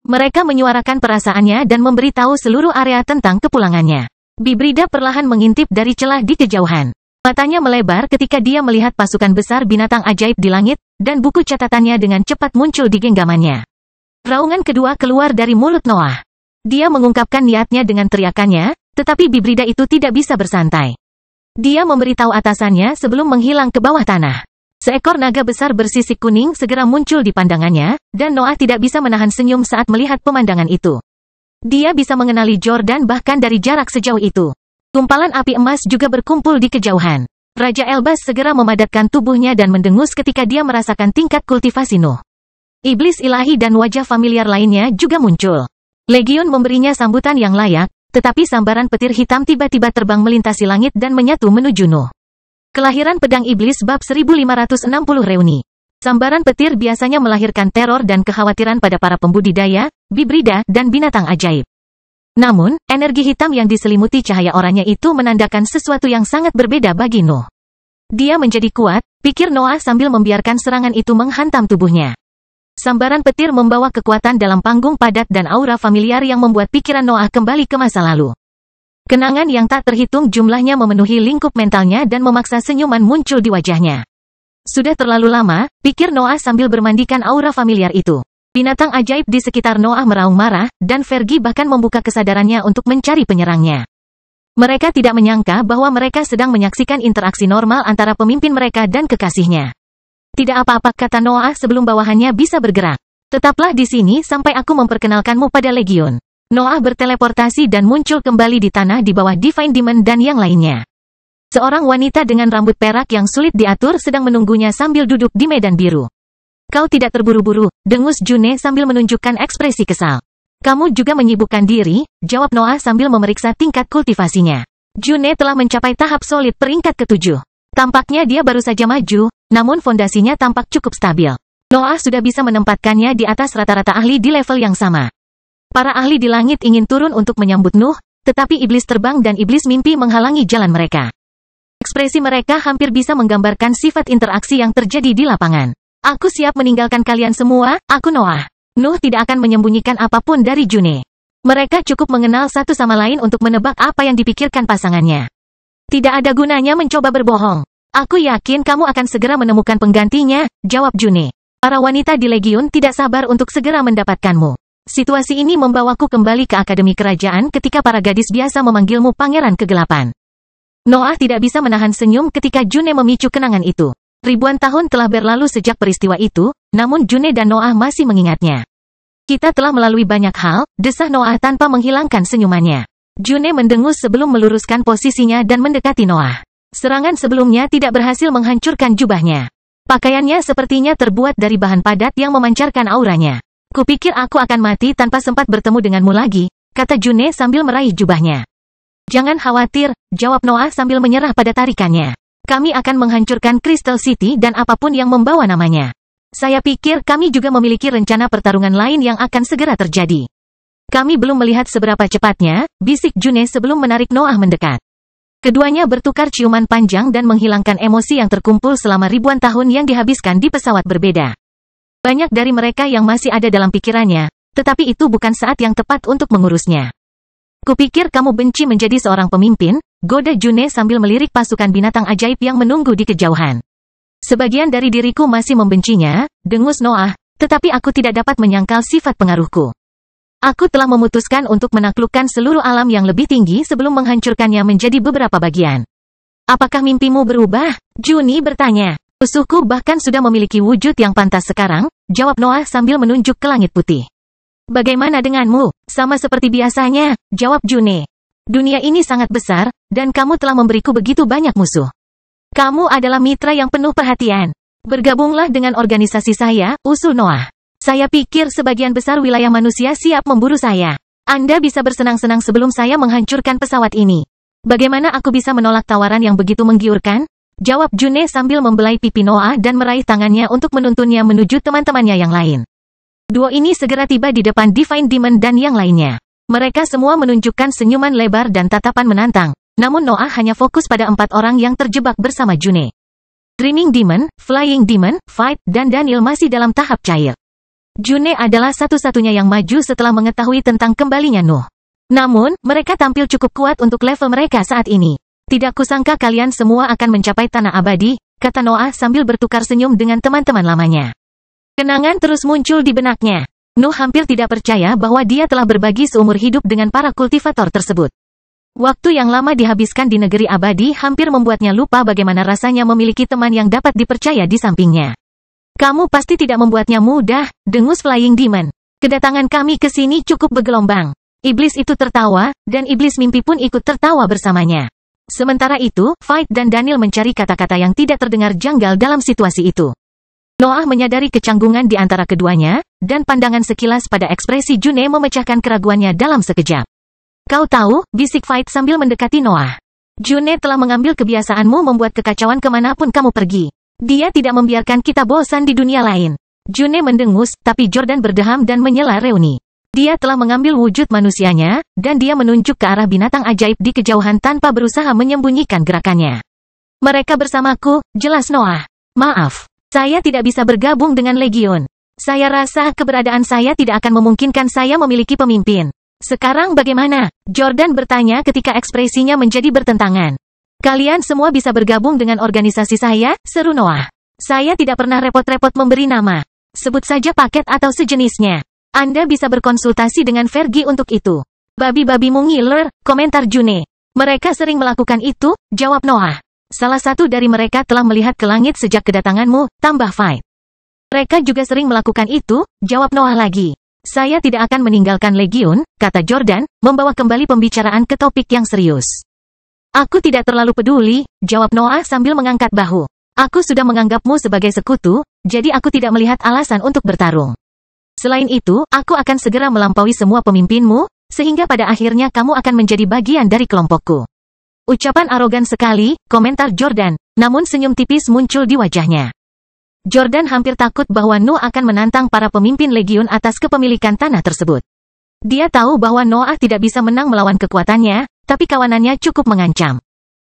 Mereka menyuarakan perasaannya dan memberitahu seluruh area tentang kepulangannya. Bibrida perlahan mengintip dari celah di kejauhan. Matanya melebar ketika dia melihat pasukan besar binatang ajaib di langit, dan buku catatannya dengan cepat muncul di genggamannya. Raungan kedua keluar dari mulut Noah. Dia mengungkapkan niatnya dengan teriakannya, tetapi Bibrida itu tidak bisa bersantai. Dia memberitahu atasannya sebelum menghilang ke bawah tanah. Seekor naga besar bersisik kuning segera muncul di pandangannya, dan Noah tidak bisa menahan senyum saat melihat pemandangan itu. Dia bisa mengenali Jordan bahkan dari jarak sejauh itu. Gumpalan api emas juga berkumpul di kejauhan. Raja Elbas segera memadatkan tubuhnya dan mendengus ketika dia merasakan tingkat kultivasi Nuh. Iblis ilahi dan wajah familiar lainnya juga muncul. Legion memberinya sambutan yang layak, tetapi sambaran petir hitam tiba-tiba terbang melintasi langit dan menyatu menuju Nuh. Kelahiran pedang iblis bab 1560 reuni. Sambaran petir biasanya melahirkan teror dan kekhawatiran pada para pembudidaya, bibrida, dan binatang ajaib. Namun, energi hitam yang diselimuti cahaya oranye itu menandakan sesuatu yang sangat berbeda bagi Nuh. Dia menjadi kuat, pikir Noah sambil membiarkan serangan itu menghantam tubuhnya. Sambaran petir membawa kekuatan dalam panggung padat dan aura familiar yang membuat pikiran Noah kembali ke masa lalu. Kenangan yang tak terhitung jumlahnya memenuhi lingkup mentalnya dan memaksa senyuman muncul di wajahnya. Sudah terlalu lama, pikir Noah sambil bermandikan aura familiar itu. Binatang ajaib di sekitar Noah meraung marah, dan Fergie bahkan membuka kesadarannya untuk mencari penyerangnya. Mereka tidak menyangka bahwa mereka sedang menyaksikan interaksi normal antara pemimpin mereka dan kekasihnya. Tidak apa-apa, kata Noah sebelum bawahannya bisa bergerak. Tetaplah di sini sampai aku memperkenalkanmu pada Legion. Noah berteleportasi dan muncul kembali di tanah di bawah Divine Demon dan yang lainnya. Seorang wanita dengan rambut perak yang sulit diatur sedang menunggunya sambil duduk di medan biru. Kau tidak terburu-buru, dengus June sambil menunjukkan ekspresi kesal. Kamu juga menyibukkan diri, jawab Noah sambil memeriksa tingkat kultivasinya. June telah mencapai tahap solid peringkat ke-7. Tampaknya dia baru saja maju, namun fondasinya tampak cukup stabil. Noah sudah bisa menempatkannya di atas rata-rata ahli di level yang sama. Para ahli di langit ingin turun untuk menyambut Nuh, tetapi iblis terbang dan iblis mimpi menghalangi jalan mereka. Ekspresi mereka hampir bisa menggambarkan sifat interaksi yang terjadi di lapangan. Aku siap meninggalkan kalian semua, aku Noah. Nuh tidak akan menyembunyikan apapun dari June. Mereka cukup mengenal satu sama lain untuk menebak apa yang dipikirkan pasangannya. Tidak ada gunanya mencoba berbohong. Aku yakin kamu akan segera menemukan penggantinya, jawab June. Para wanita di Legion tidak sabar untuk segera mendapatkanmu. Situasi ini membawaku kembali ke Akademi Kerajaan ketika para gadis biasa memanggilmu Pangeran Kegelapan. Noah tidak bisa menahan senyum ketika June memicu kenangan itu. Ribuan tahun telah berlalu sejak peristiwa itu, namun June dan Noah masih mengingatnya. Kita telah melalui banyak hal, desah Noah tanpa menghilangkan senyumannya. June mendengus sebelum meluruskan posisinya dan mendekati Noah. Serangan sebelumnya tidak berhasil menghancurkan jubahnya. Pakaiannya sepertinya terbuat dari bahan padat yang memancarkan auranya. Kupikir aku akan mati tanpa sempat bertemu denganmu lagi, kata June sambil meraih jubahnya. Jangan khawatir, jawab Noah sambil menyerah pada tarikannya. Kami akan menghancurkan Crystal City dan apapun yang membawa namanya. Saya pikir kami juga memiliki rencana pertarungan lain yang akan segera terjadi. Kami belum melihat seberapa cepatnya, bisik June sebelum menarik Noah mendekat. Keduanya bertukar ciuman panjang dan menghilangkan emosi yang terkumpul selama ribuan tahun yang dihabiskan di pesawat berbeda. Banyak dari mereka yang masih ada dalam pikirannya, tetapi itu bukan saat yang tepat untuk mengurusnya. Kupikir kamu benci menjadi seorang pemimpin, goda June sambil melirik pasukan binatang ajaib yang menunggu di kejauhan. Sebagian dari diriku masih membencinya, dengus Noah, tetapi aku tidak dapat menyangkal sifat pengaruhku. Aku telah memutuskan untuk menaklukkan seluruh alam yang lebih tinggi sebelum menghancurkannya menjadi beberapa bagian. Apakah mimpimu berubah? Juni bertanya. Musuhku bahkan sudah memiliki wujud yang pantas sekarang, jawab Noah sambil menunjuk ke langit putih. Bagaimana denganmu? Sama seperti biasanya, jawab June. Dunia ini sangat besar, dan kamu telah memberiku begitu banyak musuh. Kamu adalah mitra yang penuh perhatian. Bergabunglah dengan organisasi saya, usul Noah. Saya pikir sebagian besar wilayah manusia siap memburu saya. Anda bisa bersenang-senang sebelum saya menghancurkan pesawat ini. Bagaimana aku bisa menolak tawaran yang begitu menggiurkan? Jawab June sambil membelai pipi Noah dan meraih tangannya untuk menuntunnya menuju teman-temannya yang lain. Duo ini segera tiba di depan Divine Demon dan yang lainnya. Mereka semua menunjukkan senyuman lebar dan tatapan menantang, namun Noah hanya fokus pada 4 orang yang terjebak bersama June. Dreaming Demon, Flying Demon, Fight, dan Daniel masih dalam tahap cair. June adalah satu-satunya yang maju setelah mengetahui tentang kembalinya Nuh. Namun, mereka tampil cukup kuat untuk level mereka saat ini. Tidak kusangka kalian semua akan mencapai tanah abadi, kata Noah sambil bertukar senyum dengan teman-teman lamanya. Kenangan terus muncul di benaknya. Nuh hampir tidak percaya bahwa dia telah berbagi seumur hidup dengan para kultivator tersebut. Waktu yang lama dihabiskan di negeri abadi hampir membuatnya lupa bagaimana rasanya memiliki teman yang dapat dipercaya di sampingnya. Kamu pasti tidak membuatnya mudah, dengus Flying Demon. Kedatangan kami ke sini cukup bergelombang. Iblis itu tertawa, dan iblis mimpi pun ikut tertawa bersamanya. Sementara itu, Fight dan Daniel mencari kata-kata yang tidak terdengar janggal dalam situasi itu. Noah menyadari kecanggungan di antara keduanya, dan pandangan sekilas pada ekspresi June memecahkan keraguannya dalam sekejap. Kau tahu, bisik Fight sambil mendekati Noah. June telah mengambil kebiasaanmu membuat kekacauan kemanapun kamu pergi. Dia tidak membiarkan kita bosan di dunia lain. June mendengus, tapi Jordan berdeham dan menyela reuni. Dia telah mengambil wujud manusianya, dan dia menunjuk ke arah binatang ajaib di kejauhan tanpa berusaha menyembunyikan gerakannya. Mereka bersamaku, jelas Noah. Maaf, saya tidak bisa bergabung dengan Legion. Saya rasa keberadaan saya tidak akan memungkinkan saya memiliki pemimpin. Sekarang bagaimana? Jordan bertanya ketika ekspresinya menjadi bertentangan. Kalian semua bisa bergabung dengan organisasi saya, seru Noah. Saya tidak pernah repot-repot memberi nama. Sebut saja paket atau sejenisnya. Anda bisa berkonsultasi dengan Fergie untuk itu. Babi-babimu ngiler, komentar June. Mereka sering melakukan itu, jawab Noah. Salah satu dari mereka telah melihat ke langit sejak kedatanganmu, tambah Fight. Mereka juga sering melakukan itu, jawab Noah lagi. Saya tidak akan meninggalkan Legion, kata Jordan, membawa kembali pembicaraan ke topik yang serius. Aku tidak terlalu peduli, jawab Noah sambil mengangkat bahu. Aku sudah menganggapmu sebagai sekutu, jadi aku tidak melihat alasan untuk bertarung. Selain itu, aku akan segera melampaui semua pemimpinmu, sehingga pada akhirnya kamu akan menjadi bagian dari kelompokku. Ucapan arogan sekali, komentar Jordan, namun senyum tipis muncul di wajahnya. Jordan hampir takut bahwa Nuh akan menantang para pemimpin Legion atas kepemilikan tanah tersebut. Dia tahu bahwa Noah tidak bisa menang melawan kekuatannya, tapi kawanannya cukup mengancam.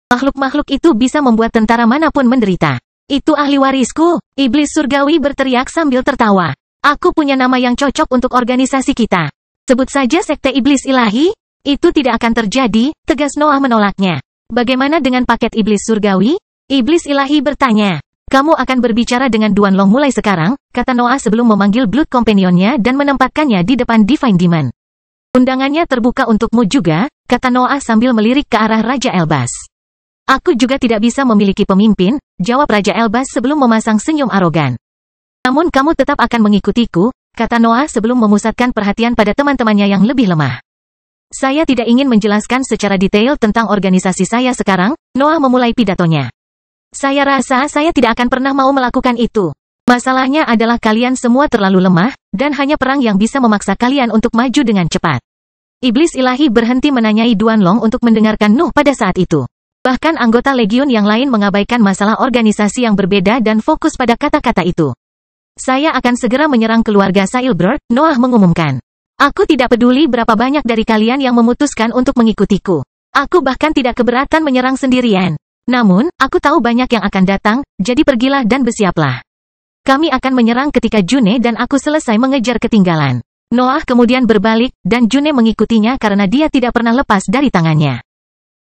Makhluk-makhluk itu bisa membuat tentara manapun menderita. Itu ahli warisku, iblis surgawi berteriak sambil tertawa. Aku punya nama yang cocok untuk organisasi kita. Sebut saja sekte iblis ilahi. Itu tidak akan terjadi, tegas Noah menolaknya. Bagaimana dengan paket iblis surgawi? Iblis ilahi bertanya. Kamu akan berbicara dengan Duan Long mulai sekarang, kata Noah sebelum memanggil Blood Companion-nya dan menempatkannya di depan Divine Demon. Undangannya terbuka untukmu juga, kata Noah sambil melirik ke arah Raja Elbas. Aku juga tidak bisa memiliki pemimpin, jawab Raja Elbas sebelum memasang senyum arogan. Namun kamu tetap akan mengikutiku, kata Noah sebelum memusatkan perhatian pada teman-temannya yang lebih lemah. Saya tidak ingin menjelaskan secara detail tentang organisasi saya sekarang, Noah memulai pidatonya. Saya rasa saya tidak akan pernah mau melakukan itu. Masalahnya adalah kalian semua terlalu lemah, dan hanya perang yang bisa memaksa kalian untuk maju dengan cepat. Iblis ilahi berhenti menanyai Duan Long untuk mendengarkan Nuh pada saat itu. Bahkan anggota legiun yang lain mengabaikan masalah organisasi yang berbeda dan fokus pada kata-kata itu. Saya akan segera menyerang keluarga Sailbird, Noah mengumumkan. Aku tidak peduli berapa banyak dari kalian yang memutuskan untuk mengikutiku. Aku bahkan tidak keberatan menyerang sendirian. Namun, aku tahu banyak yang akan datang, jadi pergilah dan bersiaplah. Kami akan menyerang ketika June dan aku selesai mengejar ketinggalan. Noah kemudian berbalik, dan June mengikutinya karena dia tidak pernah lepas dari tangannya.